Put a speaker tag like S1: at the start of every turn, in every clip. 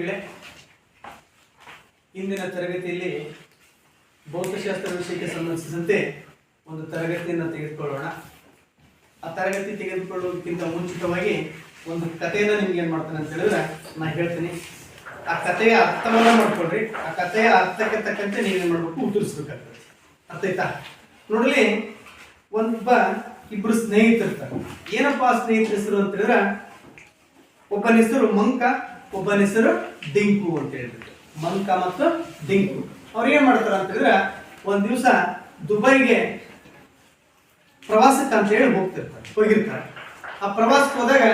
S1: ವಿದ್ಯಾರ್ಥಿಗಳೇ, ಇಂದಿನ ತರಗತಿಯಲ್ಲಿ ಭೌತಶಾಸ್ತ್ರ ವಿಷಯಕ್ಕೆ ಸಂಬಂಧಿಸಿದಂತೆ ಒಂದು ತರಗತಿಯನ್ನು ತೆಗೆದುಕೊಳ್ಳೋಣ. ಆ ತರಗತಿ ತೆಗೆದುಕೊಳ್ಳೋದಕ್ಕಿಂತ ಮುಂಚಿತವಾಗಿ ಒಂದು ಕಥೆಯನ್ನು ನಿಮ್ಗೆ ಏನು ಮಾಡ್ತಾನೆ ಅಂತ ಹೇಳಿದ್ರೆ ನಾನು ಹೇಳ್ತೀನಿ. ಆ ಕಥೆಯ ಅರ್ಥವನ್ನ ಮಾಡ್ಕೊಳ್ರಿ. ಆ ಕಥೆಯ ಅರ್ಥಕ್ಕೆ ತಕ್ಕಂತೆ ನೀವೇನು ಮಾಡಬೇಕು, ಉತ್ತರಿಸ್ಬೇಕಾಗ್ತದೆ. ಅರ್ಥ ಆಯ್ತಾ? ನೋಡಲಿ, ಇಬ್ರು ಸ್ನೇಹಿತರಿರ್ತಾರೆ. ಏನಪ್ಪಾ ಸ್ನೇಹಿತರ ಹೆಸರು ಅಂತ ಹೇಳಿದ್ರೆ, ಒಬ್ಬನ ಹೆಸರು ಮಂಕ, ಒಬ್ಬನ ಹೆಸರು ಡಿಂಕು ಅಂತ ಹೇಳ್ಬಿಟ್ಟು. ಮಂಕ ಮತ್ತು ಡಿಂಕು ಅವ್ರು ಏನ್ ಮಾಡ್ತಾರ ಅಂತ ಹೇಳಿದ್ರೆ, ಒಂದ್ ದಿವಸ ದುಬೈಗೆ ಪ್ರವಾಸಕ್ಕೆ ಅಂತ ಹೇಳಿ ಹೋಗಿರ್ತಾರೆ. ಆ ಪ್ರವಾಸಕ್ಕೆ ಹೋದಾಗ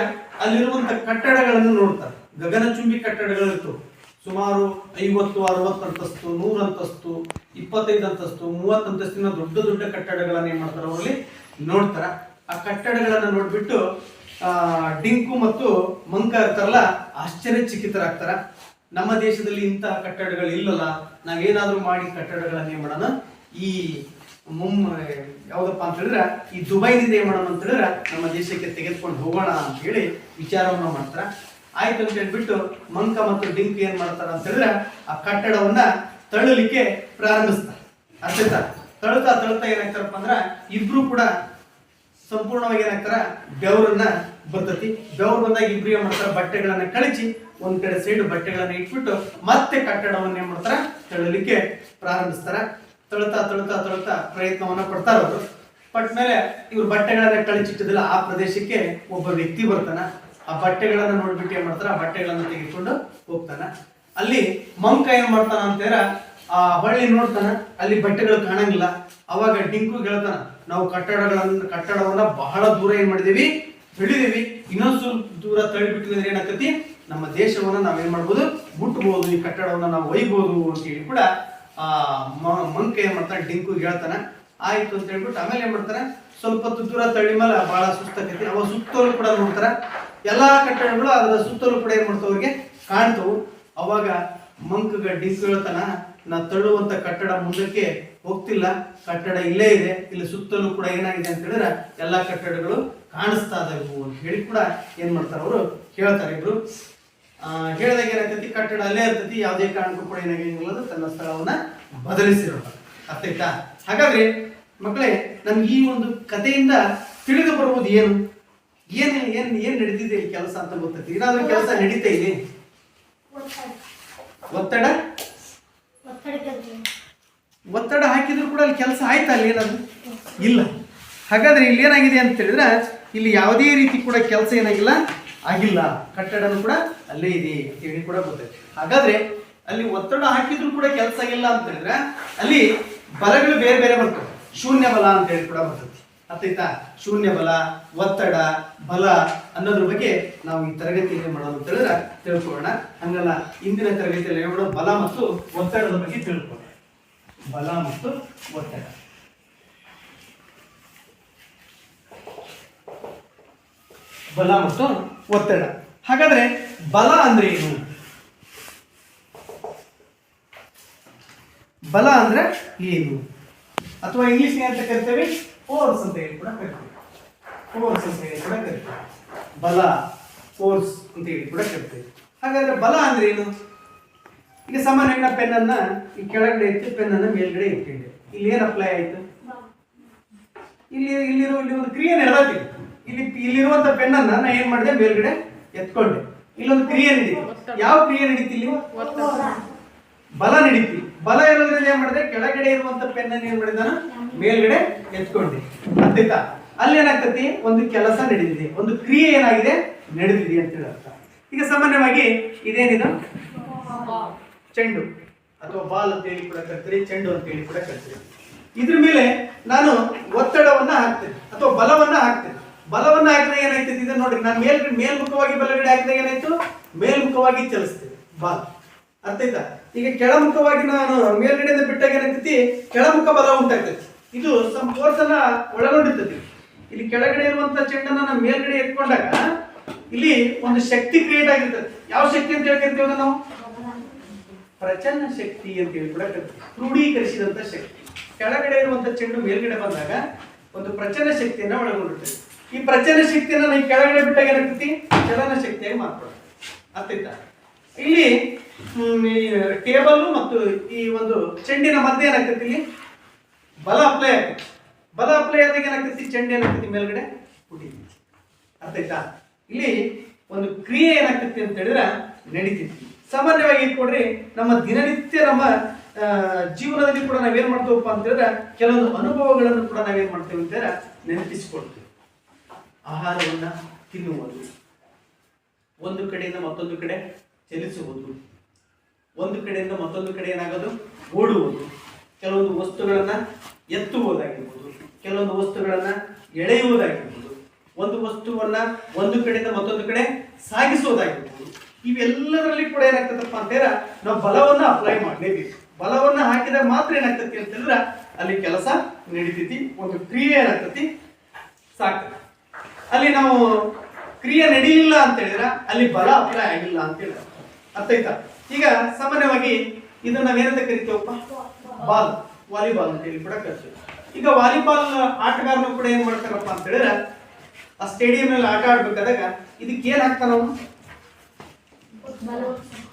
S1: ಅಲ್ಲಿರುವಂತ ಕಟ್ಟಡಗಳನ್ನು ನೋಡ್ತಾರೆ. ಗಗನಚುಂಬಿ ಕಟ್ಟಡಗಳು ಇರ್ತವೆ. ಸುಮಾರು 50, 60 ಅಂತಸ್ತು, 100 ಅಂತಸ್ತು, 25 ಅಂತಸ್ತು, 30 ಅಂತಸ್ತಿನ ದೊಡ್ಡ ದೊಡ್ಡ ಕಟ್ಟಡಗಳನ್ನ ಏನ್ ಮಾಡ್ತಾರೆ, ಅವರಲ್ಲಿ ನೋಡ್ತಾರ. ಆ ಕಟ್ಟಡಗಳನ್ನ ನೋಡ್ಬಿಟ್ಟು ಡಿಂಕು ಮತ್ತು ಮಂಕ ಇರ್ತಾರಲ್ಲ, ಆಶ್ಚರ್ಯಚಕಿತರಾಗ್ತಾರ. ನಮ್ಮ ದೇಶದಲ್ಲಿ ಇಂತಹ ಕಟ್ಟಡಗಳು ಇಲ್ಲಲ್ಲ, ನಾವೇನಾದ್ರೂ ಮಾಡಿ ಕಟ್ಟಡಗಳನ್ನ ಏನ್ ಮಾಡೋಣ, ಈ ಯಾವ್ದಪ್ಪ ಅಂತ ಹೇಳಿದ್ರೆ ಈ ದುಬೈನಿಂದ ಏನ್ ಮಾಡೋಣ ಅಂತ ಹೇಳಿದ್ರೆ ನಮ್ಮ ದೇಶಕ್ಕೆ ತೆಗೆದುಕೊಂಡು ಹೋಗೋಣ ಅಂತ ಹೇಳಿ ವಿಚಾರವನ್ನ ಮಾಡ್ತಾರ. ಆಯ್ತು ಅಂತ ಹೇಳ್ಬಿಟ್ಟು ಮಂಕ ಮತ್ತು ಡಿಂಕು ಏನ್ ಮಾಡ್ತಾರ ಅಂತ ಹೇಳಿದ್ರೆ ಆ ಕಟ್ಟಡವನ್ನ ತಳ್ಳಲಿಕ್ಕೆ ಪ್ರಾರಂಭಿಸ್ತಾರೆ. ಅರ್ಥ ತಳ್ತಾ ಏನಾಗ್ತಾರಪ್ಪ ಅಂದ್ರ ಇಬ್ರು ಕೂಡ ಸಂಪೂರ್ಣವಾಗಿ ಏನಾಗ್ತಾರ, ಬೆವರನ್ನ ಬರ್ತತಿ. ಬೆವರು ಬಂದಾಗ ಇಬ್ರು ಏನ್ ಮಾಡ್ತಾರ, ಬಟ್ಟೆಗಳನ್ನ ಕಳಚಿ ಒಂದ್ ಕಡೆ ಸೈಡ್ ಬಟ್ಟೆಗಳನ್ನ ಇಟ್ಬಿಟ್ಟು ಮತ್ತೆ ಕಟ್ಟಡವನ್ನ ಏನ್ ಮಾಡ್ತಾರ, ತಳ್ಳಲಿಕ್ಕೆ ಪ್ರಾರಂಭಿಸ್ತಾರ. ತಳ್ತಾ ಪ್ರಯತ್ನವನ್ನ ಪಡ್ತಾರ. ಅವರು ಪಟ್ಟ ಮೇಲೆ ಇವ್ರು ಬಟ್ಟೆಗಳನ್ನ ಕಳಚಿಟ್ಟಿದಿಲ್ಲ ಆ ಪ್ರದೇಶಕ್ಕೆ ಒಬ್ಬ ವ್ಯಕ್ತಿ ಬರ್ತಾನ. ಆ ಬಟ್ಟೆಗಳನ್ನ ನೋಡ್ಬಿಟ್ಟು ಏನ್ ಮಾಡ್ತಾರ, ಆ ಬಟ್ಟೆಗಳನ್ನ ತೆಗೆದುಕೊಂಡು ಹೋಗ್ತಾನ. ಅಲ್ಲಿ ಮಂಕ ಏನ್ ಮಾಡ್ತಾನ ಅಂತ ಹೇಳಿದ್ರೆ ಆ ಹೊಳ್ಳಿ ನೋಡ್ತಾನ, ಅಲ್ಲಿ ಬಟ್ಟೆಗಳು ಕಾಣಂಗಿಲ್ಲ. ಅವಾಗ ಡಿಂಕು ಹೇಳ್ತಾನ, ನಾವು ಕಟ್ಟಡವನ್ನ ಬಹಳ ದೂರ ಏನ್ ಮಾಡಿದೀವಿ, ಹಿಡಿದೀವಿ. ಇನ್ನೊಂದು ಸ್ವಲ್ಪ ದೂರ ತಳ್ಳಿಬಿಟ್ಟಿವಿ ಅಂದ್ರೆ ಏನಾಗ್ತತಿ, ನಮ್ಮ ದೇಶವನ್ನ ನಾವೇನ್ ಮಾಡ್ಬೋದು, ಮುಟ್ಬಹುದು, ಈ ಕಟ್ಟಡವನ್ನ ನಾವು ಒಯ್ಬಹುದು ಅಂತ ಹೇಳಿ ಕೂಡ ಆ ಮಂಕ ಏನ್ ಮಾಡ್ತಾನೆ, ಡಿಂಕು ಹೇಳ್ತಾನ. ಆಯ್ತು ಅಂತ ಹೇಳ್ಬಿಟ್ಟು ಆಮೇಲೆ ಏನ್ ಮಾಡ್ತಾರ, ಸ್ವಲ್ಪ ಹೊತ್ತು ದೂರ ತಳ್ಳಿ ಮೇಲೆ ಬಹಳ ಸುಸ್ತಾಕೈತಿ. ಅವ ಸುತ್ತಲೂ ಕೂಡ ನೋಡ್ತಾರ, ಎಲ್ಲಾ ಕಟ್ಟಡಗಳು ಅದರ ಸುತ್ತಲೂ ಕೂಡ ಏನ್ ಮಾಡ್ತಾವ, ಅವ್ರಿಗೆ ಕಾಣ್ತವು. ಅವಾಗ ಮಂಕಗ ಡಿಂಕು ಹೇಳ್ತಾನ, ನಾ ತಳ್ಳುವಂತ ಕಟ್ಟಡ ಮುಂದಕ್ಕೆ ಹೋಗ್ತಿಲ್ಲ, ಕಟ್ಟಡ ಇಲ್ಲೇ ಇದೆ, ಇಲ್ಲಿ ಸುತ್ತಲೂ ಕೂಡ ಏನಾಗಿದೆ ಅಂತ ಹೇಳಿದ್ರೆ ಎಲ್ಲಾ ಕಟ್ಟಡಗಳು ಕಾಣಿಸ್ತಾ ಇದಾವು ಅಂತ ಹೇಳಿ ಕೂಡ ಏನ್ ಮಾಡ್ತಾರ, ಅವರು ಹೇಳ್ತಾರೆ. ಇಬ್ರು ಹೇಳಿದಾಗ ಏನಾಗ್ತತಿ, ಕಟ್ಟಡ ಅಲ್ಲೇ ಇರ್ತತಿ, ಯಾವುದೇ ಕಾರಣಕ್ಕೂ ಕೂಡ ಏನಾಗಿಲ್ಲ, ತನ್ನ ಸ್ಥಳವನ್ನ ಬದಲಿಸಿರೋದು. ಅರ್ಥ ಆಯ್ತಾ? ಹಾಗಾದ್ರೆ ಮಕ್ಕಳೇ, ನಮ್ಗೆ ಈ ಒಂದು ಕಥೆಯಿಂದ ತಿಳಿದು ಬರುವುದು ಏನು ಏನ್ ನಡೀತಿದೆ ಇಲ್ಲಿ ಕೆಲಸ ಅಂತ ಗೊತ್ತೈತಿ. ಏನಾದ್ರೂ ಕೆಲಸ ನಡೀತಾ ಇದೆ, ಒತ್ತಡ ಹಾಕಿದ್ರು ಕೂಡ ಅಲ್ಲಿ ಕೆಲಸ ಆಯ್ತಾ, ಅಲ್ಲಿ ಏನಾದ್ರು ಇಲ್ಲ. ಹಾಗಾದ್ರೆ ಇಲ್ಲಿ ಏನಾಗಿದೆ ಅಂತ ಹೇಳಿದ್ರೆ, ಇಲ್ಲಿ ಯಾವುದೇ ರೀತಿ ಕೂಡ ಕೆಲಸ ಏನಾಗಿಲ್ಲ, ಆಗಿಲ್ಲ. ಕಟ್ಟಡನು ಕೂಡ ಅಲ್ಲೇ ಇದೆ ಅಂತ ಹೇಳಿ ಕೂಡ ಗೊತ್ತೈತಿ. ಹಾಗಾದ್ರೆ ಅಲ್ಲಿ ಒತ್ತಡ ಹಾಕಿದ್ರು ಕೂಡ ಕೆಲಸ ಆಗಿಲ್ಲ ಅಂತ ಹೇಳಿದ್ರೆ ಅಲ್ಲಿ ಬಲಗಳು ಬೇರೆ ಬೇರೆ ಬರ್ತವೆ. ಶೂನ್ಯ ಬಲ ಅಂತ ಹೇಳಿ ಕೂಡ ಬರ್ತೈತಿ. ಅರ್ಥಾಯ್ತಾ? ಶೂನ್ಯ ಬಲ, ಒತ್ತಡ, ಬಲ ಅನ್ನೋದ್ರ ಬಗ್ಗೆ ನಾವು ಈ ತರಗತಿಯಲ್ಲಿ ಮಾಡೋಣ ಅಂತ ಹೇಳಿದ್ರೆ ತಿಳ್ಕೊಳ್ಳೋಣ. ಹಂಗಲ್ಲ, ಇಂದಿನ ತರಗತಿಯಲ್ಲಿ ಹೇಳೋಣ ಬಲ ಮತ್ತು ಒತ್ತಡದ ಬಗ್ಗೆ ತಿಳ್ಕೊಳ್ಳೋಣ. ಬಲ ಮತ್ತು ಒತ್ತಡ. ಬಲ ಮತ್ತು ಒತ್ತಡ. ಹಾಗಾದ್ರೆ ಬಲ ಅಂದ್ರೆ ಏನು? ಬಲ ಅಂದ್ರೆ ಏನು? ಅಥವಾ ಇಂಗ್ಲಿಷ್ ಅಂತ ಕರಿತೇವೆ ಫೋರ್ಸ್ ಅಂತ ಹೇಳಿ ಕೂಡ ಕರಿತೇವೆ. ಫೋರ್ಸ್ ಅಂತ ಹೇಳಿ ಕೂಡ ಕರಿತೇವೆ. ಬಲ, ಫೋರ್ಸ್ ಅಂತ ಹೇಳಿ ಕೂಡ ಕರಿತೇವೆ. ಹಾಗಾದ್ರೆ ಬಲ ಅಂದ್ರೆ ಏನು? ಈಗ ಸಾಮಾನ್ಯ ಪೆನ್ ಅನ್ನ ಈ ಕೆಳಗಡೆ ಇಟ್ಟು ಪೆನ್ ಅನ್ನ ಮೇಲ್ಗಡೆ ಇಟ್ಟಿದ್ದೆ. ಇಲ್ಲಿ ಏನ್ ಅಪ್ಲೈ ಆಯ್ತು? ಇಲ್ಲಿ ಒಂದು ಕ್ರಿಯೆ ನಡೆದತಿ. ಇಲ್ಲಿರುವಂತ ಪೆನ್ ಅನ್ನ ನಾ ಏನ್ ಮಾಡಿದೆ, ಮೇಲ್ಗಡೆ ಎತ್ಕೊಂಡೆ. ಇಲ್ಲೊಂದು ಕ್ರಿಯೆ ನಡೀತಿ. ಯಾವ ಕ್ರಿಯೆ ನಡೀತಿ? ಇಲ್ಲಿ ಬಲ ನಡೀತಿ. ಬಲ ಇರೋದ್ರಿಂದ ಏನ್ ಮಾಡಿದೆ, ಕೆಳಗಡೆ ಇರುವಂತ ಪೆನ್ ಅನ್ನು ಏನ್ ಮಾಡಿದ, ಮೇಲ್ಗಡೆ ಎತ್ಕೊಂಡೆ. ಅರ್ಥಾಯ್ತಾ? ಅಲ್ಲಿ ಏನಾಗ್ತತಿ, ಒಂದು ಕೆಲಸ ನಡೆದಿದೆ, ಒಂದು ಕ್ರಿಯೆ ಏನಾಗಿದೆ, ನಡೆದಿದೆ ಅಂತ ಹೇಳಿ ಅರ್ಥ. ಈಗ ಸಾಮಾನ್ಯವಾಗಿ ಇದೇನಿದು, ಚೆಂಡು ಅಥವಾ ಬಾಲ್ ಅಂತ ಹೇಳಿ ಕೂಡ ಕರಿತೀರಿ, ಚೆಂಡು ಅಂತ ಹೇಳಿ ಕೂಡ ಕರಿತೀರಿ. ಇದ್ರ ಮೇಲೆ ನಾನು ಒತ್ತಡವನ್ನ ಹಾಕ್ತೇನೆ ಅಥವಾ ಬಲವನ್ನ ಹಾಕ್ತೇನೆ. ಬಲವನ್ನ ಹಾಕಿದಾಗ ಏನಾಯ್ತೈತಿ, ಇದು ನೋಡ್ರಿ, ನಾನು ಮೇಲ್ಮುಖವಾಗಿ ಬಲಗಡೆ ಹಾಕಿದಾಗ ಏನಾಯ್ತು, ಮೇಲ್ಮುಖವಾಗಿ ಚಲಿಸ್ತೇವೆ ಬಾಲ್. ಅರ್ಥ ಆಯ್ತಾ? ಈಗ ಕೆಳಮುಖವಾಗಿ ನಾನು ಮೇಲ್ಗಡೆಯಿಂದ ಬಿಟ್ಟಾಗ ಏನಾಗ್ತೈತಿ, ಕೆಳಮುಖ ಬಲ ಉಂಟಾಗ್ತೈತಿ. ಇದು ಸಮ್ ಫೋರ್ಸ್ ಅನ್ನ ಒಳಗೊಂಡಿರ್ತೈತಿ. ಇಲ್ಲಿ ಕೆಳಗಡೆ ಇರುವಂತ ಚೆಂಡನ್ನ ನಾನು ಮೇಲ್ಗಡೆ ಎತ್ಕೊಂಡಾಗ ಇಲ್ಲಿ ಒಂದು ಶಕ್ತಿ ಕ್ರಿಯೇಟ್ ಆಗಿರ್ತದೆ. ಯಾವ ಶಕ್ತಿ ಅಂತ ಹೇಳ್ಕಂತೀವಿ ನಾವು? ಪ್ರಚನ್ನ ಶಕ್ತಿ ಅಂತ ಹೇಳಿ ಕೂಡ ಕರಿತೀವಿ. ಕ್ರೋಢೀಕರಿಸಿದಂತ ಶಕ್ತಿ. ಕೆಳಗಡೆ ಇರುವಂತ ಚೆಂಡು ಮೇಲ್ಗಡೆ ಬಂದಾಗ ಒಂದು ಪ್ರಚನ್ನ ಶಕ್ತಿಯನ್ನ ಒಳಗೊಂಡಿರ್ತದೆ. ಈ ಪ್ರಚನ್ನ ಶಕ್ತಿಯನ್ನ ನಾವು ಕೆಳಗಡೆ ಬಿಟ್ಟಾಗ ಏನಾಗ್ತೈತಿ, ಚಲನ ಶಕ್ತಿಯಾಗಿ ಮಾರ್ಪಡುತ್ತೆ. ಅರ್ಥ ಆಯ್ತಾ? ಇಲ್ಲಿ ಟೇಬಲ್ ಮತ್ತು ಈ ಒಂದು ಚೆಂಡಿನ ಮಧ್ಯೆ ಏನಾಗ್ತೈತಿ ಇಲ್ಲಿ ಬಲ ಅಪ್ಲೈ ಆಗ್ತೈತಿ. ಬಲ ಅಪ್ಲೈ ಆದಾಗ ಏನಾಗ್ತೈತಿ, ಚೆಂಡು ಏನಾಗ್ತೈತಿ ಮೇಲ್ಗಡೆ ಹುಟ್ಟಿತಿ. ಅರ್ಥ ಆಯ್ತಾ? ಇಲ್ಲಿ ಒಂದು ಕ್ರಿಯೆ ಏನಾಗ್ತೈತಿ ಅಂತ ಹೇಳಿದ್ರೆ ನಡೀತೈತಿ. ಸಾಮಾನ್ಯವಾಗಿ ಕೊಡ್ರಿ ನಮ್ಮ ದಿನನಿತ್ಯ ನಮ್ಮ ಜೀವನದಲ್ಲಿ ಕೂಡ ನಾವೇನ್ ಮಾಡ್ತೇವಪ್ಪ ಅಂತ ಹೇಳಿದ್ರೆ ಕೆಲವೊಂದು ಅನುಭವಗಳನ್ನು ಕೂಡ ನಾವೇನ್ ಮಾಡ್ತೇವೆ ಅಂತ ಹೇಳಿದ್ರೆ ನೆನಪಿಸಿಕೊಳ್ತೇವೆ. ಆಹಾರವನ್ನ ತಿನ್ನುವುದು, ಒಂದು ಕಡೆಯಿಂದ ಮತ್ತೊಂದು ಕಡೆ ಚಲಿಸುವುದು, ಒಂದು ಕಡೆಯಿಂದ ಮತ್ತೊಂದು ಕಡೆ ಏನಾಗೋದು ಓಡುವುದು, ಕೆಲವೊಂದು ವಸ್ತುಗಳನ್ನ ಎತ್ತುವುದಾಗಿರ್ಬೋದು, ಕೆಲವೊಂದು ವಸ್ತುಗಳನ್ನ ಎಳೆಯುವುದಾಗಿರ್ಬೋದು, ಒಂದು ವಸ್ತುವನ್ನ ಒಂದು ಕಡೆಯಿಂದ ಮತ್ತೊಂದು ಕಡೆ ಸಾಗಿಸುವುದಾಗಿರ್ಬೋದು. ಇವೆಲ್ಲದರಲ್ಲಿ ಕೂಡ ಏನಾಗ್ತದಪ್ಪ ಅಂತ ಹೇಳಿದ್ರೆ ನಾವು ಬಲವನ್ನ ಅಪ್ಲೈ ಮಾಡಲೇಬೇಕು. ಬಲವನ್ನ ಹಾಕಿದಾಗ ಮಾತ್ರ ಏನಾಗ್ತತಿ ಅಂತ ಹೇಳಿದ್ರೆ ಅಲ್ಲಿ ಕೆಲಸ ನಡೀತೈತಿ, ಒಂದು ಕ್ರಿಯೆ ಏನಾಗ್ತತಿ ಸಾಕ್ತದೆ. ಅಲ್ಲಿ ನಾವು ಕ್ರಿಯೆ ನಡೀಲಿಲ್ಲ ಅಂತ ಹೇಳಿದ್ರೆ ಅಲ್ಲಿ ಬಲ ಅಪ್ಲೈ ಆಗಿಲ್ಲ ಅಂತ ಹೇಳಿದ್ರೆ ಅರ್ಥ ಆಯ್ತಾ? ಈಗ ಸಾಮಾನ್ಯವಾಗಿ ಇದನ್ನ ನಾವೇನಂತ ಕರಿತೇವಪ್ಪ, ಬಾಲ್, ವಾಲಿಬಾಲ್ ಅಂತ ಹೇಳಿ ಕೂಡ ಕರಿತೀವಿ. ಈಗ ವಾಲಿಬಾಲ್ ಆಟಗಾರನು ಕೂಡ ಏನ್ ಮಾಡ್ತಾರಪ್ಪ ಅಂತ ಹೇಳಿದ್ರೆ ಆ ಸ್ಟೇಡಿಯಂ ನಲ್ಲಿ ಆಟ ಆಡ್ಬೇಕಾದಾಗ ಇದಕ್ಕೆ ಏನ್ ಹಾಕ್ತಾನ ಅವನು,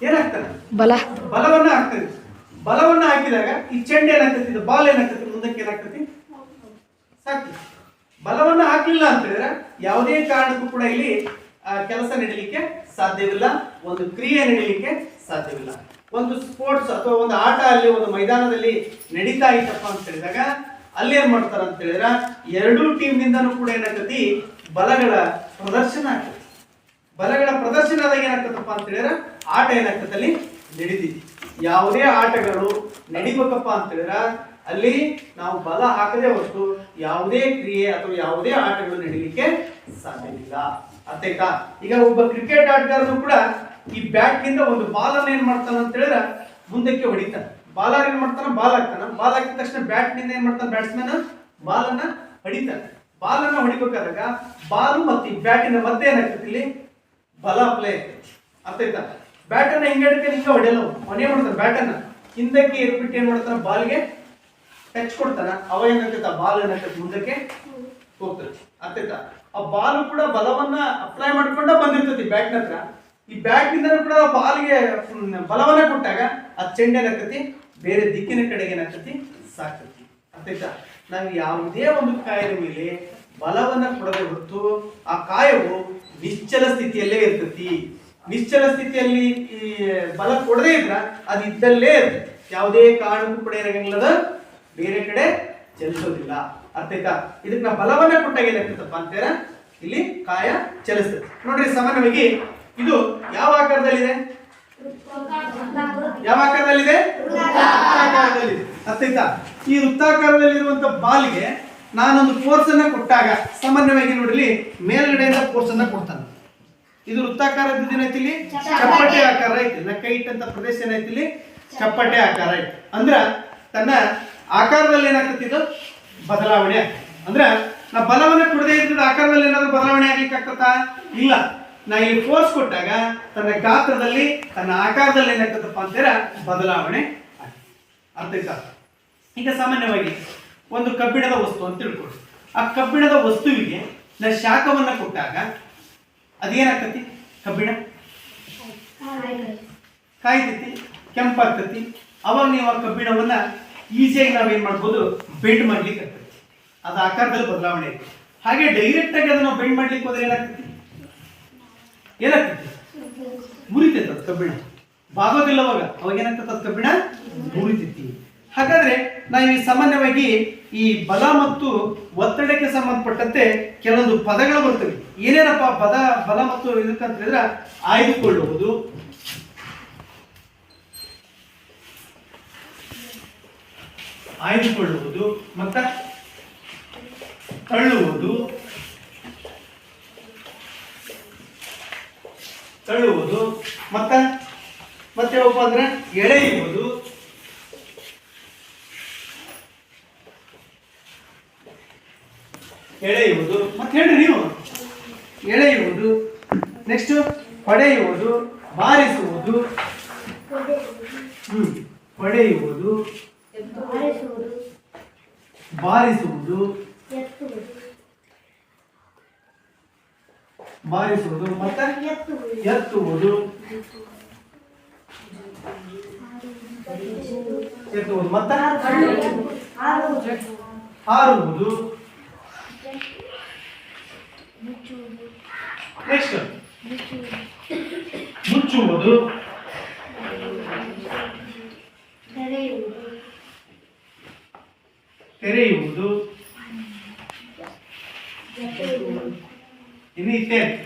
S1: ಏನಾಗ್ತಾನೆ ಬಲವನ್ನ ಹಾಕ್ತಾನೆ. ಬಲವನ್ನ ಹಾಕಿದಾಗ ಈ ಚೆಂಡು ಏನಾಗ್ತತಿ, ಇದು ಬಾಲ್ ಏನಾಗ್ತತಿ, ಮುಂದಕ್ಕೆ ಏನಾಗ್ತತಿ ಸಾಕ್ತದೆ. ಬಲವನ್ನ ಹಾಕ್ಲಿಲ್ಲ ಅಂತ ಹೇಳಿದ್ರೆ ಯಾವುದೇ ಕಾರಣಕ್ಕೂ ಕೂಡ ಇಲ್ಲಿ ಕೆಲಸ ನಡೀಲಿಕ್ಕೆ ಸಾಧ್ಯವಿಲ್ಲ, ಒಂದು ಕ್ರಿಯೆ ನಡೀಲಿಕ್ಕೆ ಸಾಧ್ಯವಿಲ್ಲ. ಒಂದು ಸ್ಪೋರ್ಟ್ಸ್ ಅಥವಾ ಒಂದು ಆಟ ಅಲ್ಲಿ ಒಂದು ಮೈದಾನದಲ್ಲಿ ನಡೀತಾ ಇತ್ತಪ್ಪ ಅಂತ ಹೇಳಿದಾಗ ಅಲ್ಲಿ ಏನ್ ಮಾಡ್ತಾರ ಅಂತ ಹೇಳಿದ್ರೆ ಎರಡೂ ಟೀಮ್ ನಿಂದನೂ ಕೂಡ ಏನಾಗ್ತತಿ ಬಲಗಳ ಪ್ರದರ್ಶನ ಆಗ್ತದೆ. ಬಲಗಳ ಪ್ರದರ್ಶನ ಆದಾಗ ಏನಾಗ್ತದಪ್ಪ ಅಂತ ಹೇಳಿದ್ರೆ ಆಟ ಏನಾಗ್ತದೆ ಅಲ್ಲಿ ನಡೀತೈತಿ. ಯಾವುದೇ ಆಟಗಳು ನಡಿಬೇಕಪ್ಪ ಅಂತ ಹೇಳಿದ್ರೆ ಅಲ್ಲಿ ನಾವು ಬಲ ಹಾಕದೇ ಹೊರತು ಯಾವುದೇ ಕ್ರಿಯೆ ಅಥವಾ ಯಾವುದೇ ಆಟಗಳು ನಡೀಲಿಕ್ಕೆ ಸಾಧ್ಯವಿಲ್ಲ. ಅರ್ಥ ಆಯ್ತಾ? ಈಗ ಒಬ್ಬ ಕ್ರಿಕೆಟ್ ಆಟಗಾರನು ಕೂಡ ಈ ಬ್ಯಾಟ್ ನಿಂದ ಒಂದು ಬಾಲ್ ಅನ್ನ ಏನ್ ಮಾಡ್ತಾನ ಅಂತ ಹೇಳಿದ್ರೆ ಮುಂದಕ್ಕೆ ಹೊಡಿತಾನೆ. ಬಾಲರ್ ಏನ್ ಮಾಡ್ತಾನ, ಬಾಲ್ ಹಾಕ್ತಾನ. ಬಾಲ್ ಹಾಕಿದ ತಕ್ಷಣ ಬ್ಯಾಟ್ ನಿಂದ ಏನ್ ಮಾಡ್ತಾನೆ, ಬ್ಯಾಟ್ಸ್ಮನ್ ಬಾಲ್ ಅನ್ನ ಹೊಡಿತಾನೆ. ಬಾಲ್ ಅನ್ನ ಹೊಡಿಬೇಕಾದಾಗ ಬಾಲು ಮತ್ತು ಈ ಬ್ಯಾಟಿನ ಮಧ್ಯೆ ಏನಾಗ್ತದೆ ಇಲ್ಲಿ ಬಲ ಅಪ್ಲೈ ಆಗ್ತದೆ. ಅರ್ಥ ಆಯ್ತಾ? ಬ್ಯಾಟ್ ಅನ್ನ ಹಿಂಗೆ ಹಿಂಗೆ ಹೊಡೆಯಲ್ಲ, ಅವನೇ ಮಾಡ್ತಾನೆ ಬ್ಯಾಟ್ ಅನ್ನ ಹಿಂದಕ್ಕೆ ಇರ್ಬಿಟ್ಟು ಏನ್ ಮಾಡ್ತಾನೆ, ಬಾಲ್ಗೆ ಟಚ್ ಕೊಡ್ತಾನ. ಅವ ಏನಾಗ್ತೈತ, ಬಾಲ್ ಏನಾಗ್ತದೆ ಮುಂದಕ್ಕೆ ಹೋಗ್ತದೆ. ಅರ್ಥ ಆಯ್ತಾ? ಆ ಬಾಲ್ ಕೂಡ ಬಲವನ್ನ ಅಪ್ಲೈ ಮಾಡ್ಕೊಂಡ ಬಂದಿರ್ತೈತಿ ಬ್ಯಾಟ್ ಹತ್ರ. ಈ ಬ್ಯಾಟ್ ನಿಂದ ಕೂಡ ಬಾಲ್ಗೆ ಬಲವನ್ನ ಕೊಟ್ಟಾಗ ಆ ಚೆಂಡು ಏನಾಗ್ತತಿ ಬೇರೆ ದಿಕ್ಕಿನ ಕಡೆಗೆ ಏನಾಗ್ತತಿ ಸಾಕ್ತತಿ. ಅರ್ಥ ಆಯ್ತಾ? ನಾವು ಯಾವುದೇ ಒಂದು ಕಾಯದ ಮೇಲೆ ಬಲವನ್ನ ಕೊಡದೆ ಹೊರತು ಆ ಕಾಯವು ನಿಶ್ಚಲ ಸ್ಥಿತಿಯಲ್ಲೇ ಇರ್ತತಿ. ನಿಶ್ಚಲ ಸ್ಥಿತಿಯಲ್ಲಿ ಈ ಬಲ ಕೊಡದೇ ಇದ್ರ ಅದು ಇದ್ದಲ್ಲೇ ಇರ್ತದೆ. ಯಾವುದೇ ಕಾರಣಕ್ಕೂ ಕೂಡ ಏನಾಗಂಗಿಲ್ಲದ ಬೇರೆ ಕಡೆ ಚಲಿಸೋದಿಲ್ಲ. ಅರ್ಥ ಆಯ್ತಾ? ಇದಕ್ಕೆ ನಾವು ಬಲವನ್ನ ಕೊಟ್ಟಾಗ ಏನಾಗ್ತದಪ್ಪ ಅಂತೀರ, ಇಲ್ಲಿ ಕಾಯ ಚಲಿಸ್ತದೆ. ನೋಡ್ರಿ, ಸಾಮಾನ್ಯವಾಗಿ ಇದು ಯಾವ ಆಕಾರದಲ್ಲಿದೆ, ಯಾವ ಆಕಾರದಲ್ಲಿದೆ, ವೃತ್ತಾಕಾರದಲ್ಲಿದೆ. ಅರ್ಥ ಆಯ್ತಾ? ಈ ವೃತ್ತಾಕಾರದಲ್ಲಿರುವಂತ ಬಾಲ್ಗೆ ನಾನೊಂದು ಫೋರ್ಸ್ ಅನ್ನ ಕೊಟ್ಟಾಗ ಸಾಮಾನ್ಯವಾಗಿ ನೋಡ್ರಿ ಮೇಲ್ಗಡೆಯಿಂದ ಫೋರ್ಸ್ ಅನ್ನ ಕೊಡ್ತಾನೆ. ಇದು ವೃತ್ತಾಕಾರದ ಏನೈತಿ, ಇಲ್ಲಿ ಚಪ್ಪಟೆ ಆಕಾರ ಐತಿ. ಕೈ ಇಟ್ಟಂತ ಪ್ರದೇಶ ಏನೈತಿ, ಇಲ್ಲಿ ಚಪ್ಪಟೆ ಆಕಾರ ಐತಿ. ಅಂದ್ರ ತನ್ನ ಆಕಾರದಲ್ಲಿ ಏನಾಗ್ತತಿ, ಇದು ಬದಲಾವಣೆ ಆಗ್ತದೆ. ಅಂದ್ರ ನಾ ಬಲವನ್ನ ಕೊಡದೇ ಇದ್ದ ಆಕಾರದಲ್ಲಿ ಏನಾದ್ರು ಬದಲಾವಣೆ ಆಗ್ಲಿಕ್ಕೆ ಆಗ್ತತಾ? ಇಲ್ಲ. ನಾ ಇಲ್ಲಿ ಫೋರ್ಸ್ ಕೊಟ್ಟಾಗ ತನ್ನ ಗಾತ್ರದಲ್ಲಿ ತನ್ನ ಆಕಾರದಲ್ಲಿ ಏನಾಗ್ತದಪ್ಪ ಅಂತೀರ ಬದಲಾವಣೆ ಆಗ್ತದೆ. ಅರ್ಥ ಆಯ್ತಾ? ಈಗ ಸಾಮಾನ್ಯವಾಗಿ ಒಂದು ಕಬ್ಬಿಣದ ವಸ್ತು ಅಂತ ತಿಳ್ಕೊಳ್ಳಿ. ಆ ಕಬ್ಬಿಣದ ವಸ್ತುವಿಗೆ ನಾ ಶಾಖವನ್ನ ಕೊಟ್ಟಾಗ ಅದೇನಾಗ್ತತಿ, ಕಬ್ಬಿಣ ಕಾಯ್ತೈತಿ, ಕೆಂಪಾಗ್ತತಿ. ಅವಾಗ ನೀವು ಆ ಕಬ್ಬಿಣವನ್ನ ಈಸಿಯಾಗಿ ನಾವೇನ್ ಮಾಡ್ಬೋದು, ಬೆಂಡ್ ಮಾಡ್ಲಿಕ್ಕೆ ಆಗ್ತದೆ. ಅದು ಆಕಾರದಲ್ಲಿ ಬದಲಾವಣೆ ಐತಿ. ಹಾಗೆ ಡೈರೆಕ್ಟ್ ಆಗಿ ಅದನ್ನ ಬೆಂಡ್ ಮಾಡ್ಲಿಕ್ಕೆ ಹೋದ್ರೆ ಏನಾಗ್ತತಿ, ಏನಾಗ್ತತಿ ಮುರಿತೈತೆ. ಅದು ಕಬ್ಬಿಣ ಬಾಗೋದಿಲ್ಲ. ಅವಾಗ ಏನಾಗ್ತದೆ, ಅದು ಕಬ್ಬಿಣ ಮುರಿತೈತಿ. ಹಾಗಾದ್ರೆ ನಾವು ಈ ಸಾಮಾನ್ಯವಾಗಿ ಈ ಬಲ ಮತ್ತು ಒತ್ತಡಕ್ಕೆ ಸಂಬಂಧಪಟ್ಟಂತೆ ಕೆಲವೊಂದು ಪದಗಳು ಬರ್ತವೆ. ಏನೇನಪ್ಪ ಬಲ ಮತ್ತು ಇದಕ್ಕಂತ ಹೇಳಿದ್ರೆ ಆಯ್ದುಕೊಳ್ಳುವುದು, ಆಯ್ದುಕೊಳ್ಳುವುದು, ಮತ್ತ ತಳ್ಳುವುದು, ಮತ್ತೆ ಒಬ್ಬ ಅಂದ್ರೆ ಎಳೆಯುವುದು, ಮತ್ತೆ ಹೇಳ್ರಿ ನೀವು, ಎಳೆಯುವುದು, ನೆಕ್ಸ್ಟ್ ಹೊಡೆಯುವುದು, ಬಾರಿಸುವುದು, ಹೊಡೆಯುವುದು, ಬಾರಿಸುವುದು, ಮತ್ತೆ ಎತ್ತುವುದು, ಎತ್ತುವುದು ಮತ್ತ ಹಾರುವುದು. ನೆಕ್ಸ್ಟ್ ಮುಚ್ಚುವುದು, ತೆರೆಯುವುದು. ಇನ್ನು ಇಷ್ಟೇ.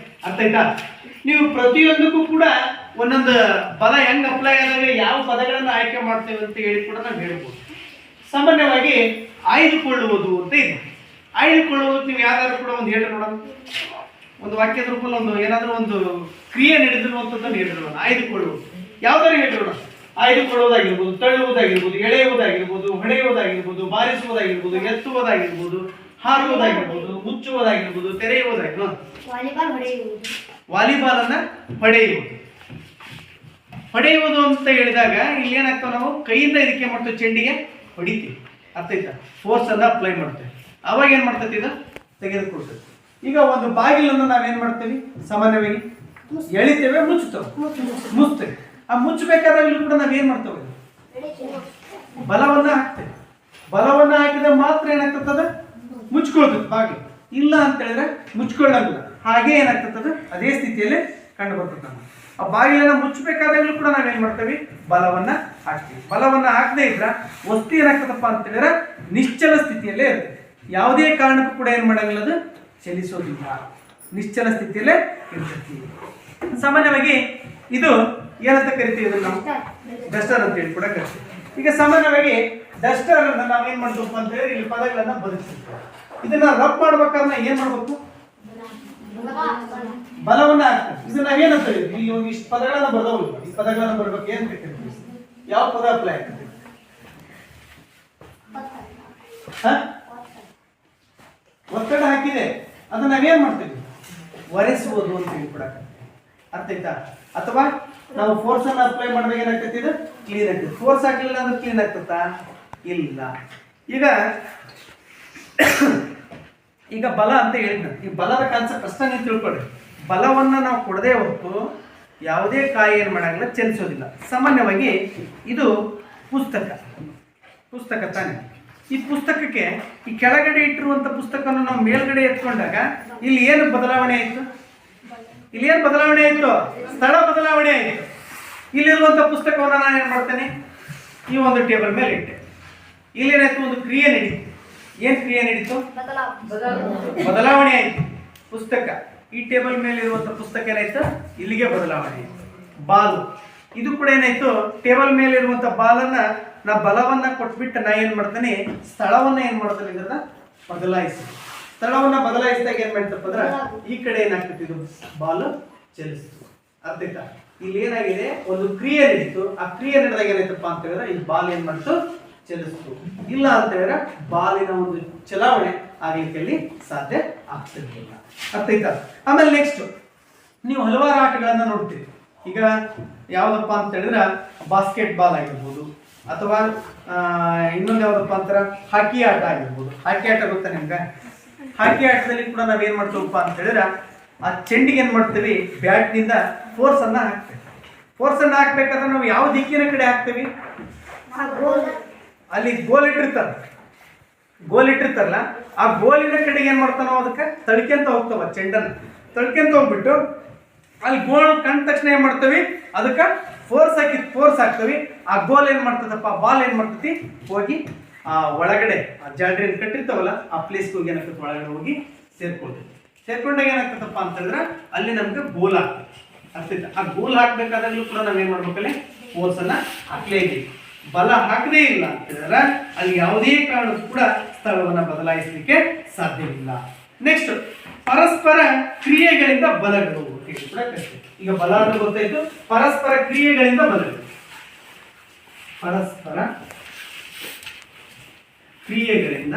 S1: ಅರ್ಥ ಆಯ್ತಾ? ನೀವು ಪ್ರತಿಯೊಂದಕ್ಕೂ ಕೂಡ ಒಂದೊಂದು ಪದ ಹೆಂಗ್ ಅಪ್ಲೈ ಆದಾಗ ಯಾವ ಪದಗಳನ್ನು ಆಯ್ಕೆ ಮಾಡ್ತೇವೆ ಅಂತ ಹೇಳಿ ಕೂಡ ನಾವು ಹೇಳ್ಬೋದು. ಸಾಮಾನ್ಯವಾಗಿ ಆಯ್ದುಕೊಳ್ಳುವುದು ಅಂತ ಇದೆ. ಆಯ್ದುಕೊಳ್ಳುವುದು ನೀವು ಯಾವ್ದಾದ್ರು ಕೂಡ ಒಂದು ಹೇಳಿ ನೋಡೋಣ. ಒಂದು ವಾಕ್ಯದ ರೂಪದಲ್ಲಿ ಒಂದು ಏನಾದರೂ ಒಂದು ಕ್ರಿಯೆ ನಡೆದಿರುವಂಥದ್ದನ್ನು ಹೇಳಿರೋಣ. ಆಯ್ದುಕೊಳ್ಳುವುದು ಯಾವ್ದಾರು ಹೇಳಿರೋಣ. ಆಯ್ದುಕೊಳ್ಳುವುದಾಗಿರ್ಬೋದು, ತಳ್ಳುವುದಾಗಿರ್ಬೋದು, ಎಳೆಯುವುದಾಗಿರ್ಬೋದು, ಹೊಡೆಯುವುದಾಗಿರ್ಬೋದು, ಬಾರಿಸುವುದಾಗಿರ್ಬೋದು, ಎತ್ತುವುದಾಗಿರ್ಬೋದು, ಹಾರುವುದಾಗಿರ್ಬೋದು, ಮುಚ್ಚುವುದಾಗಿರ್ಬೋದು, ತೆರೆಯುವುದಾಗಿರ್ಬೋದು. ವಾಲಿಬಾಲ್ ಅನ್ನ ಹೊಡೆಯುವುದು. ಹೊಡೆಯುವುದು ಅಂತ ಹೇಳಿದಾಗ ಇಲ್ಲಿ ಏನಾಗ್ತಾವ, ನಾವು ಕೈಯಿಂದ ಇದಕ್ಕೆ ಮಾಡ್ತೇವೆ, ಚೆಂಡಿಗೆ ಹೊಡಿತೀವಿ. ಅರ್ಥ ಆಯ್ತಾ? ಫೋರ್ಸ್ ಅನ್ನ ಅಪ್ಲೈ ಮಾಡ್ತೇವೆ. ಅವಾಗ ಏನ್ ಮಾಡ್ತೈತಿ, ಇದು ತೆಗೆದುಕೊಳ್ತೇವೆ. ಈಗ ಒಂದು ಬಾಗಿಲನ್ನು ನಾವೇನ್ ಮಾಡ್ತೇವೆ, ಸಾಮಾನ್ಯವಾಗಿ ಎಳಿತೇವೆ, ಮುಚ್ತೇವೆ. ಆ ಮುಚ್ಚಬೇಕಾದಾಗಲೂ ಕೂಡ ನಾವೇನ್ ಮಾಡ್ತೇವೆ, ಬಲವನ್ನ ಹಾಕ್ತೇವೆ. ಬಲವನ್ನ ಹಾಕಿದ್ರೆ ಮಾತ್ರ ಏನಾಗ್ತದ, ಮುಚ್ಕೊಳ್ತದೆ ಬಾಗಿಲು. ಇಲ್ಲ ಅಂತ ಹೇಳಿದ್ರೆ ಮುಚ್ಕೊಳ್ಳಲ್ಲ. ಹಾಗೆ ಏನಾಗ್ತದ, ಅದೇ ಸ್ಥಿತಿಯಲ್ಲಿ ಕಂಡು ಬರ್ತದೆ. ಆ ಬಾಗಿಲನ್ನ ಮುಚ್ಚಬೇಕಾದಾಗಲೂ ಕೂಡ ನಾವೇನ್ ಮಾಡ್ತೇವೆ, ಬಲವನ್ನ ಹಾಕ್ತೀವಿ. ಬಲವನ್ನ ಹಾಕದೇ ಇದ್ರ ವಸ್ತು ಏನಾಗ್ತದಪ್ಪ ಅಂತ ಹೇಳಿದ್ರೆ ನಿಶ್ಚಲ ಸ್ಥಿತಿಯಲ್ಲೇ ಇರ್ತದೆ. ಯಾವುದೇ ಕಾರಣಕ್ಕೂ ಕೂಡ ಏನ್ ಮಾಡಂಗಿಲ್ಲ, ಅದು ಚಲಿಸೋದಿಲ್ಲ, ನಿಶ್ಚಲ ಸ್ಥಿತಿಯಲ್ಲೇ ಇರ್ತೀವಿ. ಸಾಮಾನ್ಯವಾಗಿ ಇದು ಏನಂತ ಕರಿತೀವಿ, ಇದನ್ನ ನಾವು ಡಸ್ಟರ್ ಅಂತ ಹೇಳಿ ಕೂಡ ಕರಿತೀವಿ. ಈಗ ಸಾಮಾನ್ಯವಾಗಿ ಡಸ್ಟರ್ ಅನ್ನ ನಾವೇನ್ ಮಾಡ್ಬೇಕು ಅಂತ ಹೇಳಿ ಇಲ್ಲಿ ಪದಗಳನ್ನ ಬದುಕಿರ್ತೀವಿ. ಇದನ್ನ ರಬ್ ಮಾಡ್ಬೇಕಾದ್ರೆ ಏನ್ ಮಾಡ್ಬೇಕು, ಬಲವನ್ನ ಹಾಕ್ತೀವಿ. ಇದು ನಾವೇನಂತ ಇಲ್ಲಿ ಇಷ್ಟು ಪದಗಳನ್ನ ಬರ್ದವಲ್ಲ, ಈ ಪದಗಳನ್ನ ಬರ್ಬೇಕು ಏನ್ ಕರಿತೀವಿ, ಯಾವ ಪದ ಅಪ್ಲೈ ಆಗ್ತದೆ, ಒತ್ತಡ ಹಾಕಿದೆ, ಅದನ್ನ ನಾವೇನ್ ಮಾಡ್ತೀವಿ, ಒರೆಸುವುದು ಅಂತ ಹೇಳಿ ಕೂಡ. ಅರ್ಥ ಆಯ್ತಾ? ಅಥವಾ ನಾವು ಫೋರ್ಸ್ ಅನ್ನ ಅಪ್ಲೈ ಮಾಡಿದಾಗ ಏನಾಗ್ತೈತಿ, ಇದು ಕ್ಲೀನ್ ಆಗ್ತದೆ. ಫೋರ್ಸ್ ಹಾಕಲಿಲ್ಲ ಅಂದ್ರೆ ಕ್ಲೀನ್ ಆಗ್ತದ, ಇಲ್ಲ. ಈಗ ಬಲ ಅಂತ ಹೇಳಿದ್ನ, ಈ ಬಲದ ಕಾನ್ಸೆಪ್ಟ್ ಅಷ್ಟ ನೀವು ತಿಳ್ಕೊಳ್ರಿ. ಬಲವನ್ನ ನಾವು ಕೊಡದೇ ಹೊರತು ಯಾವುದೇ ಕಾಯಿ ಏನು ಮಾಡಂಗಿಲ್ಲ, ಚಲಿಸೋದಿಲ್ಲ. ಸಾಮಾನ್ಯವಾಗಿ ಇದು ಪುಸ್ತಕ ತಾನೆ. ಈ ಪುಸ್ತಕಕ್ಕೆ ಈ ಕೆಳಗಡೆ ಇಟ್ಟಿರುವಂತ ಪುಸ್ತಕವನ್ನು ನಾವು ಮೇಲ್ಗಡೆ ಎತ್ಕೊಂಡಾಗ ಇಲ್ಲಿ ಏನು ಬದಲಾವಣೆ ಆಯಿತು, ಸ್ಥಳ ಬದಲಾವಣೆ ಆಯಿತು. ಇಲ್ಲಿರುವಂಥ ಪುಸ್ತಕವನ್ನು ನಾನು ಏನು ಮಾಡ್ತೇನೆ, ಈ ಒಂದು ಟೇಬಲ್ ಮೇಲೆ ಇಟ್ಟೆ. ಇಲ್ಲೇನಾಯ್ತು, ಒಂದು ಕ್ರಿಯೆ ನಡೀತು. ಏನು ಕ್ರಿಯೆ ನಡೀತು, ಬದಲಾವಣೆ ಆಯಿತು. ಪುಸ್ತಕ ಈ ಟೇಬಲ್ ಮೇಲೆ ಇರುವಂಥ ಪುಸ್ತಕ ಏನಾಯ್ತು, ಇಲ್ಲಿಗೆ ಬದಲಾವಣೆ ಆಯಿತು. ಬಾಲು ಇದು ಕೂಡ ಏನಾಯ್ತು, ಟೇಬಲ್ ಮೇಲೆ ಇರುವಂಥ ಬಾಲನ್ನ ನಾ ಬಲವನ್ನ ಕೊಟ್ಬಿಟ್ಟು ನಾ ಏನು ಮಾಡ್ತೇನೆ, ಸ್ಥಳವನ್ನ ಏನು ಮಾಡ್ತೇನೆ, ಇದನ್ನ ಬದಲಾಯಿಸಿ. ಸ್ಥಳವನ್ನ ಬದಲಾಯಿಸಿದಾಗ ಏನ್ ಮಾಡ್ತಪ್ಪ ಅಂದ್ರೆ ಈ ಕಡೆ ಏನಾಗ್ತದೆ, ಇದು ಬಾಲ್ ಚಲಿಸ್ತು. ಅರ್ಥ ಆಯ್ತಾ? ಇಲ್ಲಿ ಏನಾಗಿದೆ, ಒಂದು ಕ್ರಿಯೆ ನಡೀತು. ಆ ಕ್ರಿಯೆ ನಡೆದಾಗ ಏನಾಯ್ತಪ್ಪ ಅಂತ ಹೇಳಿದ್ರೆ ಈ ಬಾಲ್ ಏನ್ ಮಾಡ್ತು, ಚಲಿಸ್ತು. ಇಲ್ಲ ಅಂತ ಹೇಳಿದ್ರೆ ಬಾಲಿನ ಒಂದು ಚಲಾವಣೆ ಆಗ್ಲಿಕ್ಕೆ ಸಾಧ್ಯ ಆಗ್ತಿರ್ಲಿಲ್ಲ. ಅರ್ಥ ಆಯ್ತಾ? ಆಮೇಲೆ ನೆಕ್ಸ್ಟ್ ನೀವು ಹಲವಾರು ಆಟಗಳನ್ನ ನೋಡ್ತೀರಿ. ಈಗ ಯಾವ್ದಪ್ಪ ಅಂತ ಹೇಳಿದ್ರೆ ಬಾಸ್ಕೆಟ್ ಬಾಲ್ ಆಗಿರ್ಬೋದು, ಅಥವಾ ಇನ್ನೊಂದು ಯಾವ್ದಪ್ಪ ಅಂತಾರ ಹಾಕಿ ಆಟ ಆಗಿರ್ಬೋದು. ಹಾಕಿ ಆಟ ಗೊತ್ತಾ ನಿಮ್ಗೆ? ಹಾಕಿ ಆಟದಲ್ಲಿ ಕೂಡ ನಾವೇನ್ ಮಾಡ್ತೀವಪ್ಪ ಅಂತ ಹೇಳಿದ್ರೆ ಆ ಚೆಂಡಿಗೆ ಏನ್ ಮಾಡ್ತೀವಿ, ಬ್ಯಾಟ್ನಿಂದ ಫೋರ್ಸ್ ಅನ್ನ ಹಾಕ್ತೇವೆ. ಫೋರ್ಸ್ ಅನ್ನ ಹಾಕ್ಬೇಕಾದ್ರೆ ನಾವು ಯಾವ ದಿಕ್ಕಿನ ಕಡೆ ಹಾಕ್ತೀವಿ, ಅಲ್ಲಿ ಗೋಲ್ ಇಟ್ಟಿರ್ತಾರಲ್ಲ, ಆ ಗೋಲಿನ ಕಡೆಗೆ ಏನ್ ಮಾಡ್ತಾವ, ನಾವು ಅದಕ್ಕೆ ತಳ್ಕೊಂತ ಹೋಗ್ತಾವ. ಚೆಂಡನ್ನ ತಳ್ಕೊಂತ ಹೋಗ್ಬಿಟ್ಟು ಅಲ್ಲಿ ಗೋಲ್ ಕಂಡ ತಕ್ಷಣ ಏನ್ ಮಾಡ್ತೀವಿ, ಅದಕ್ಕೆ ಫೋರ್ಸ್ ಹಾಕ್ತೀವಿ. ಆ ಗೋಲ್ ಏನ್ ಮಾಡ್ತದಪ್ಪ, ಬಾಲ್ ಏನ್ ಮಾಡ್ತತಿ, ಹೋಗಿ ಆ ಒಳಗಡೆ ಆ ಜಾಲ್ರಿಯನ್ನು ಕಟ್ಟಿರ್ತಾವಲ್ಲ, ಆ ಪ್ಲೇಸ್ಗೆ ಹೋಗಿ ಏನಾಗ್ತದೆ, ಒಳಗಡೆ ಹೋಗಿ ಸೇರ್ಕೊಂಡಾಗ ಏನಾಗ್ತದಪ್ಪ ಅಂತ ಹೇಳಿದ್ರೆ ಅಲ್ಲಿ ನಮ್ಗೆ ಗೋಲ್ ಆಗ್ತದೆ. ಅರ್ಥೈತೆ? ಆ ಗೋಲ್ ಹಾಕ್ಬೇಕಾದಾಗಲೂ ಕೂಡ ನಾವೇನ್ ಮಾಡ್ಬೇಕಲ್ಲಿ, ಫೋರ್ಸ್ ಅನ್ನ ಹಾಕ್ಲೇಬೇಕು. ಬಲ ಹಾಕದೇ ಇಲ್ಲ ಅಂತ ಹೇಳಿದ್ರೆ ಅಲ್ಲಿ ಯಾವುದೇ ಕಾರಣಕ್ಕೂ ಕೂಡ ಸ್ಥಳವನ್ನ ಬದಲಾಯಿಸಲಿಕ್ಕೆ ಸಾಧ್ಯವಿಲ್ಲ. ನೆಕ್ಸ್ಟ್ ಪರಸ್ಪರ ಕ್ರಿಯೆಗಳಿಂದ ಬಲಗಳು. ಈಗ ಬಲ ಅಂತ ಗೊತ್ತಾಯ್ತು, ಪರಸ್ಪರ ಕ್ರಿಯೆಗಳಿಂದ ಬಲಗಳು. ಪರಸ್ಪರ ಕ್ರಿಯೆಗಳಿಂದ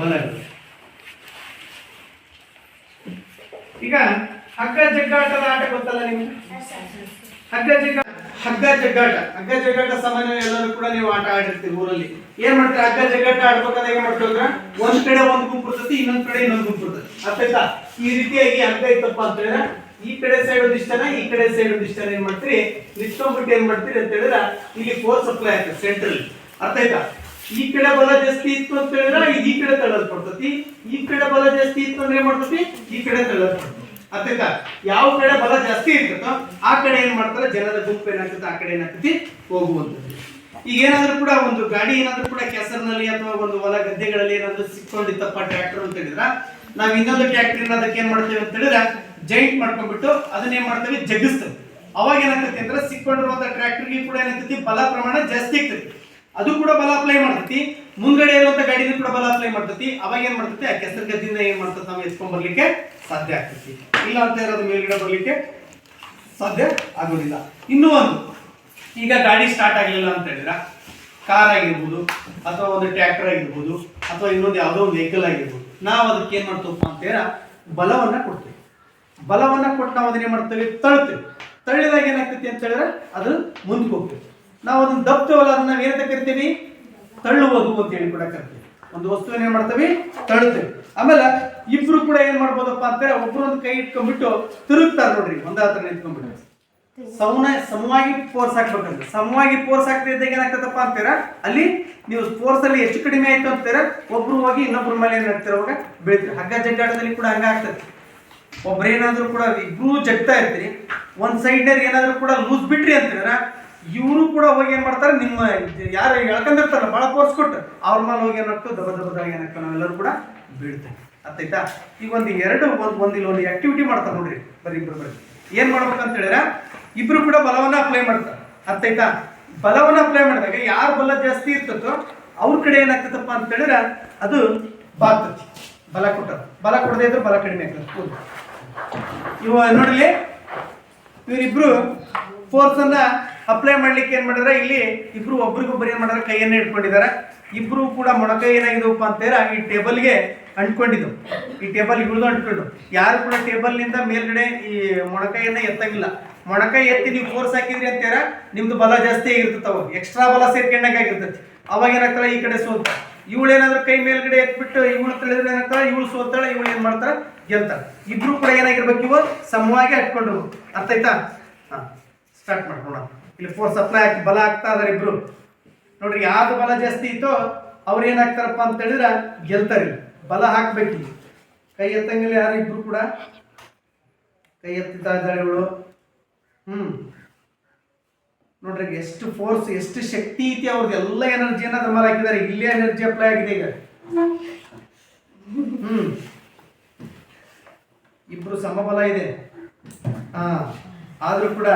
S1: ಬಲಗಳು. ಈಗ ಹಗ್ಗ ಜಗ್ಗಾಟದ ಆಟ ಗೊತ್ತಲ್ಲ ನಿಮ್ಗೆ? ಹಗ್ಗ ಜಗ್ಗಾಟ ಸಾಮಾನ್ಯ ಎಲ್ಲರೂ ಕೂಡ ನೀವು ಆಟ ಆಡಿರ್ತೀವಿ ಊರಲ್ಲಿ. ಏನ್ ಮಾಡ್ತಾರೆ, ಹಗ್ಗ ಜಗ್ಗಾಟ ಆಡ್ಬೇಕಾದ್ರೆ ಏನ್ ಮಾಡ್ತಾರೆ, ಒಂದ್ ಕಡೆ ಒಂದ್ ಗುಂಪು ಇರ್ತತಿ, ಇನ್ನೊಂದ್ ಕಡೆ ಇನ್ನೊಂದ್ ಗುಂಪು ಇರ್ತದೆ. ಅರ್ಥಾಯ್ತಾ? ಈ ರೀತಿಯಾಗಿ ಹಗ್ಗ ಇತ್ತಪ್ಪ ಅಂತ ಹೇಳಿದ್ರೆ ಈ ಕಡೆ ಸೈಡ್ ಒಂದಿಷ್ಟನ ಈ ಕಡೆ ಸೈಡ್ ಒಂದಿಷ್ಟನ ಏನ್ ಮಾಡ್ತೀರಿ ನಿಂತ್ಕೊಂಡ್ಬಿಟ್ಟು ಏನ್ ಮಾಡ್ತೀರಿ ಅಂತ ಹೇಳಿದ್ರೆ ಇಲ್ಲಿ ಫೋರ್ಸ್ ಸಪ್ಲೈ ಆಗ್ತದೆ ಸೆಂಟ್ರಲ್. ಅರ್ಥ ಆಯ್ತಾ? ಈ ಕಡೆ ಬಲ ಜಾಸ್ತಿ ಇತ್ತು ಅಂತ ಹೇಳಿದ್ರೆ ಈ ಕಡೆ ತಳ್ಳಲ್ಪಡ್ತತಿ, ಈ ಕಡೆ ಬಲ ಜಾಸ್ತಿ ಇತ್ತು ಅಂದ್ರೆ ಏನ್ ಮಾಡ್ತತಿ ಈ ಕಡೆ ತಳ್ಳಲ್ಪಡ್ತತಿ. ಅರ್ಥ ಆಯ್ತಾ? ಯಾವ ಕಡೆ ಬಲ ಜಾಸ್ತಿ ಇರ್ತದೋ ಆ ಕಡೆ ಏನ್ ಮಾಡ್ತಾರೆ ಜನರ ಗುಂಪು ಏನಾಗ್ತದೆ ಆ ಕಡೆ ಏನಾಗ್ತತಿ ಹೋಗುವಂಥದ್ದು. ಈಗ ಏನಾದ್ರೂ ಕೂಡ ಒಂದು ಗಾಡಿ ಏನಾದ್ರೂ ಕೂಡ ಕೆಸರಿನಲ್ಲಿ ಅಥವಾ ಒಂದು ಹೊಲ ಗದ್ದೆಗಳಲ್ಲಿ ಏನಾದ್ರೂ ಸಿಕ್ಕೊಂಡಿತ್ತಪ್ಪ ಟ್ರ್ಯಾಕ್ಟರ್ ಅಂತ ಹೇಳಿದ್ರೆ ನಾವ್ ಇನ್ನೊಂದು ಟ್ರ್ಯಾಕ್ಟರ್ ಅದಕ್ಕೆ ಏನ್ ಮಾಡ್ತೇವೆ ಅಂತ ಹೇಳಿದ್ರೆ ಜೈಂಟ್ ಮಾಡ್ಕೊಂಡ್ಬಿಟ್ಟು ಅದನ್ನ ಏನ್ ಮಾಡ್ತೇವೆ ಜಗ್ಗಿಸ್ತೇವೆ. ಅವಾಗ ಏನಾಗ್ತತಿ ಅಂದ್ರೆ ಸಿಕ್ಕೊಂಡಿರುವಂತ ಟ್ರ್ಯಾಕ್ಟರ್ಗೆ ಕೂಡ ಏನಾಗ್ತತಿ ಬಲ ಪ್ರಮಾಣ ಜಾಸ್ತಿ ಆಗ್ತತಿ, ಅದು ಕೂಡ ಬಲ ಅಪ್ಲೈ ಮಾಡ್ತತಿ, ಮುಂದ್ಗಡೆ ಇರುವಂತ ಗಾಡಿನೂ ಕೂಡ ಬಲ ಅಪ್ಲೈ ಮಾಡ್ತತಿ. ಅವಾಗ ಏನ್ ಮಾಡ್ತತಿ ಆ ಕೆಸರು ಗದ್ದಿಂದ ಏನ್ ಮಾಡ್ತತಿ ನಾವು ಎತ್ಕೊಂಡ್ ಬರ್ಲಿಕ್ಕೆ ಸಾಧ್ಯ ಆಗ್ತತಿ, ಇಲ್ಲ ಅಂತ ಇರೋದು ಮೇಲ್ಗಡೆ ಬರ್ಲಿಕ್ಕೆ ಸಾಧ್ಯ ಆಗೋದಿಲ್ಲ. ಇನ್ನೂ ಒಂದು, ಈಗ ಗಾಡಿ ಸ್ಟಾರ್ಟ್ ಆಗಲಿಲ್ಲ ಅಂತ ಹೇಳಿದ್ರೆ ಕಾರ್ ಆಗಿರ್ಬೋದು ಅಥವಾ ಒಂದು ಟ್ರ್ಯಾಕ್ಟರ್ ಆಗಿರ್ಬೋದು ಅಥವಾ ಇನ್ನೊಂದು ಯಾವುದೋ ಒಂದು ವೆಹಿಕಲ್ ಆಗಿರ್ಬೋದು, ನಾವು ಅದಕ್ಕೆ ಏನ್ ಮಾಡ್ತೀವಪ್ಪ ಅಂತ ಹೇಳಿದ್ರೆ ಬಲವನ್ನ ಕೊಡ್ತೀವಿ. ಬಲವನ್ನ ಕೊಟ್ಟು ನಾವು ಅದನ್ನೇ ಮಾಡ್ತೇವೆ ತಳ್ತೇವೆ. ತಳ್ಳಿದಾಗ ಏನಾಗ್ತೈತಿ ಅಂತ ಹೇಳಿದ್ರೆ ಅದು ಮುಂದಕ್ಕೆ ಹೋಗ್ತೇವೆ. ನಾವು ಅದನ್ನ ದಬ್ತೇವಲ್ಲ ಅದನ್ನ ನಾವು ಏನಂತ ಕರಿತೀವಿ ತಳ್ಳುವುದು ಅಂತ ಹೇಳಿ ಕೂಡ ಕರಿತೀವಿ. ಒಂದು ವಸ್ತುವನ್ನ ಏನ್ ಮಾಡ್ತೇವೆ ತಳ್ತೇವೆ. ಆಮೇಲೆ ಇಬ್ರು ಕೂಡ ಏನ್ ಮಾಡ್ಬೋದಪ್ಪ ಅಂತಾರೆ ಒಬ್ರು ಒಂದು ಕೈ ಇಟ್ಕೊಂಡ್ಬಿಟ್ಟು ತಿರುಗ್ತಾರೆ ನೋಡ್ರಿ, ಒಂದೇ ಹತ್ರ ನಿಂತ್ಕೊಂಡ್ಬಿಟ್ಟು ಸಮವಾಗಿ ಫೋರ್ಸ್ ಹಾಕ್ಬೇಕಂದ್ರೆ ಸಮವಾಗಿ ಫೋರ್ಸ್ ಹಾಕ್ತಾ ಇದ್ದಾಗ ಏನಾಗ್ತದಪ್ಪ ಅಂತೀರ ಅಲ್ಲಿ ನೀವು ಫೋರ್ಸ್ ಅಲ್ಲಿ ಹೆಚ್ಚು ಕಡಿಮೆ ಆಯ್ತು ಅಂತೀರ ಒಬ್ರು ಹೋಗಿ ಇನ್ನೊಬ್ರ ಮೇಲೆ ಏನ್ ಆಗ್ತೀರ ಅವಾಗ ಬೀಳ್ತೀರಿ. ಹಗ್ಗ ಜಗ್ಗಾಟದಲ್ಲಿ ಕೂಡ ಹಂಗ ಆಗ್ತದೆ. ಒಬ್ರೇನಾದ್ರೂ ಕೂಡ ಇಬ್ರು ಜಗ್ತಾ ಇರ್ತೀರಿ, ಒಂದ್ ಸೈಡ್ ಏನಾದ್ರೂ ಕೂಡ ಲೂಸ್ ಬಿಟ್ರಿ ಅಂತೀರ ಇವರು ಕೂಡ ಹೋಗಿ ಏನ್ ಮಾಡ್ತಾರೆ ನಿಮ್ಮ ಯಾರು ಎಳ್ಕೊಂಡಿರ್ತಾರಲ್ಲ ಬಹಳ ಫೋರ್ಸ್ ಕೊಟ್ಟು ಅವ್ರ ಮೇಲೆ ಹೋಗಿ ಏನಾಗ್ತದೆ ದಬ ದಬದಾಗ ಏನಾಗ್ತದೆ ನಾವೆಲ್ಲರೂ ಕೂಡ ಬೀಳ್ತೇವೆ. ಅರ್ಥಾಯ್ತಾ? ಈಗ ಒಂದು ಒಂದು ಆಕ್ಟಿವಿಟಿ ಮಾಡ್ತಾರೆ ನೋಡ್ರಿ, ಬರೀ ಏನ್ ಮಾಡ್ಬೇಕಂತ ಹೇಳಿದ್ರೆ ಇಬ್ರು ಕೂಡ ಬಲವನ್ನ ಅಪ್ಲೈ ಮಾಡ್ತಾರೆ. ಅರ್ಥಾಯ್ತಾ? ಬಲವನ್ನ ಅಪ್ಲೈ ಮಾಡಿದಾಗ ಯಾರು ಬಲ ಜಾಸ್ತಿ ಇರ್ತದೋ ಅವ್ರ ಕಡೆ ಏನಾಗ್ತದಪ್ಪ ಅಂತ ಹೇಳಿದ್ರೆ ಅದು ಬಾಗ್ತತಿ. ಬಲ ಬಲ ಕೊಡದೇ ಇದ್ರೆ ಬಲ ಕಡಿಮೆ ಆಗ್ತದೆ. ಇವ ನೋಡ್ಲಿ ಇವರಿಬ್ರು ಫೋರ್ಸ್ ಅನ್ನ ಅಪ್ಲೈ ಮಾಡ್ಲಿಕ್ಕೆ ಏನ್ ಮಾಡಿದ್ರೆ ಇಲ್ಲಿ ಇಬ್ರು ಒಬ್ರಿಗೊಬ್ಬರು ಏನ್ ಮಾಡಿದ್ರೆ ಕೈಯನ್ನ ಇಟ್ಕೊಂಡಿದ್ದಾರೆ. ಇಬ್ರು ಕೂಡ ಮೊಣಕೈ ಏನಾಗಿದವಪ್ಪ ಅಂತೇಳಿ ಈ ಟೇಬಲ್ಗೆ ಅಂಟ್ಕೊಂಡಿದ್ದು, ಈ ಟೇಬಲ್ ಇಳಿದು ಅಂಟ್ಕೊಂಡು ಯಾರು ಕೂಡ ಟೇಬಲ್ ನಿಂದ ಮೇಲ್ಗಡೆ ಈ ಮೊಣಕೈಯನ್ನ ಎತ್ತಂಗಿಲ್ಲ. ಮೊಣಕೈ ಎತ್ತಿ ನೀವು ಫೋರ್ಸ್ ಹಾಕಿದ್ರಿ ಅಂತೀರ ನಿಮ್ದು ಬಲ ಜಾಸ್ತಿ ಆಗಿರ್ತದೆ, ಅವಾಗ ಎಕ್ಸ್ಟ್ರಾ ಬಲ ಸೇರ್ಕೊಂಡಾಗಿರ್ತೈತಿ. ಅವಾಗ ಏನಾಗ್ತಾಳೆ ಈ ಕಡೆ ಸೋಲ್ತ, ಇವಳು ಏನಾದ್ರು ಕೈ ಮೇಲ್ಗಡೆ ಎತ್ಬಿಟ್ಟು ಇವಳು ತಿಳಿದ್ರೆ ಏನಾಗ್ತಾಳೆ ಇವಳು ಸೋಲ್ತಾಳೆ, ಇವಳು ಏನ್ ಮಾಡ್ತಾಳೆ ಗೆಲ್ತಾಳೆ. ಇಬ್ರು ಕೂಡ ಏನಾಗಿರ್ಬೇಕು ಇವು ಸಮವಾಗಿ ಹಟ್ಕೊಂಡು. ಅರ್ಥ ಆಯ್ತಾ? ಹಾ ಸ್ಟಾರ್ಟ್ ಮಾಡ್ಕೊಳ. ಇಲ್ಲಿ ಫೋರ್ಸ್ ಅಪ್ಲೈ ಹಾಕಿ ಬಲ ಆಗ್ತಾ ಇದಾರೆ ಇಬ್ರು. ನೋಡ್ರಿ ಯಾವ್ದು ಬಲ ಜಾಸ್ತಿ ಇತ್ತೋ ಅವ್ರು ಏನಾಗ್ತಾರಪ್ಪ ಅಂತ ಹೇಳಿದ್ರೆ ಗೆಲ್ತಾರೆ. ಬಲ ಹಾಕ್ಬೇಕು. ಕೈ ಎತ್ತಂಗಿಲ್ಲ ಯಾರು ಇಬ್ರು ಕೂಡ ಕೈ ಎತ್ತಿತಾ ಇದ್ದಾಳೆ ಇವಳು. ನೋಡ್ರಿ ಎಷ್ಟು ಫೋರ್ಸ್ ಎಷ್ಟು ಶಕ್ತಿ ಐತಿ ಅವ್ರದ್ದು, ಎಲ್ಲ ಎನರ್ಜಿಯನ್ನ ಅದ್ರ ಮೇಲೆ ಹಾಕಿದ್ದಾರೆ. ಇಲ್ಲೇ ಎನರ್ಜಿ ಅಪ್ಲೈ ಆಗಿದೆ ಈಗ. ಇಬ್ರು ಸಮಬಲ ಇದೆ. ಆದ್ರೂ ಕೂಡ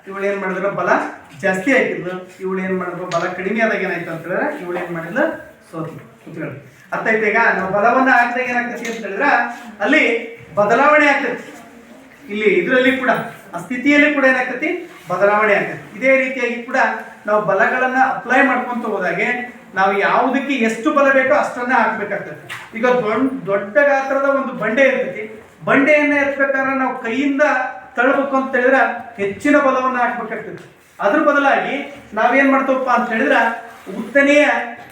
S1: ಇವಳು ಏನ್ ಮಾಡಿದ್ರು ಬಲ ಜಾಸ್ತಿ ಹಾಕಿದ್ಲು, ಇವಳು ಏನ್ ಮಾಡಿದ್ರು ಬಲ ಕಡಿಮೆ ಆದಾಗ ಏನಾಯ್ತು ಅಂತ ಹೇಳಿದ್ರೆ ಇವಳು ಏನ್ ಮಾಡಿದ್ಲು ಸೋತ್ಲು. ಕುತ್ಕೊಳ್ಳಿ. ಅರ್ಥ ಆಯ್ತು? ಈಗ ನಾವು ಬಲವನ್ನ ಹಾಕಿದಾಗ ಏನಾಗ್ತೈತಿ ಅಂತ ಹೇಳಿದ್ರೆ ಅಲ್ಲಿ ಬದಲಾವಣೆ ಆಗ್ತೈತಿ. ಇಲ್ಲಿ ಇದರಲ್ಲಿ ಕೂಡ ಆ ಸ್ಥಿತಿಯಲ್ಲಿ ಕೂಡ ಏನಾಗ್ತೈತಿ ಬದಲಾವಣೆ ಆಗ್ತೈತಿ. ಇದೇ ರೀತಿಯಾಗಿ ಕೂಡ ನಾವು ಬಲಗಳನ್ನ ಅಪ್ಲೈ ಮಾಡ್ಕೊಂತ ಹೋದಾಗೆ ನಾವು ಯಾವುದಕ್ಕೆ ಎಷ್ಟು ಬಲ ಬೇಕೋ ಅಷ್ಟನ್ನ ಹಾಕ್ಬೇಕಾಗ್ತದೆ. ಈಗ ದೊಡ್ಡ ಗಾತ್ರದ ಒಂದು ಬಂಡೆ ಇರ್ತೈತಿ, ಬಂಡೆಯನ್ನ ಎತ್ತಬೇಕಾದ್ರೆ ನಾವು ಕೈಯಿಂದ ತಳ್ಳಬೇಕು ಅಂತ ಹೇಳಿದ್ರೆ ಹೆಚ್ಚಿನ ಬಲವನ್ನ ಹಾಕ್ಬೇಕಾಗ್ತದೆ. ಅದ್ರ ಬದಲಾಗಿ ನಾವೇನ್ ಮಾಡ್ತೇವಪ್ಪ ಅಂತ ಹೇಳಿದ್ರೆ ಉತ್ತನೆಯ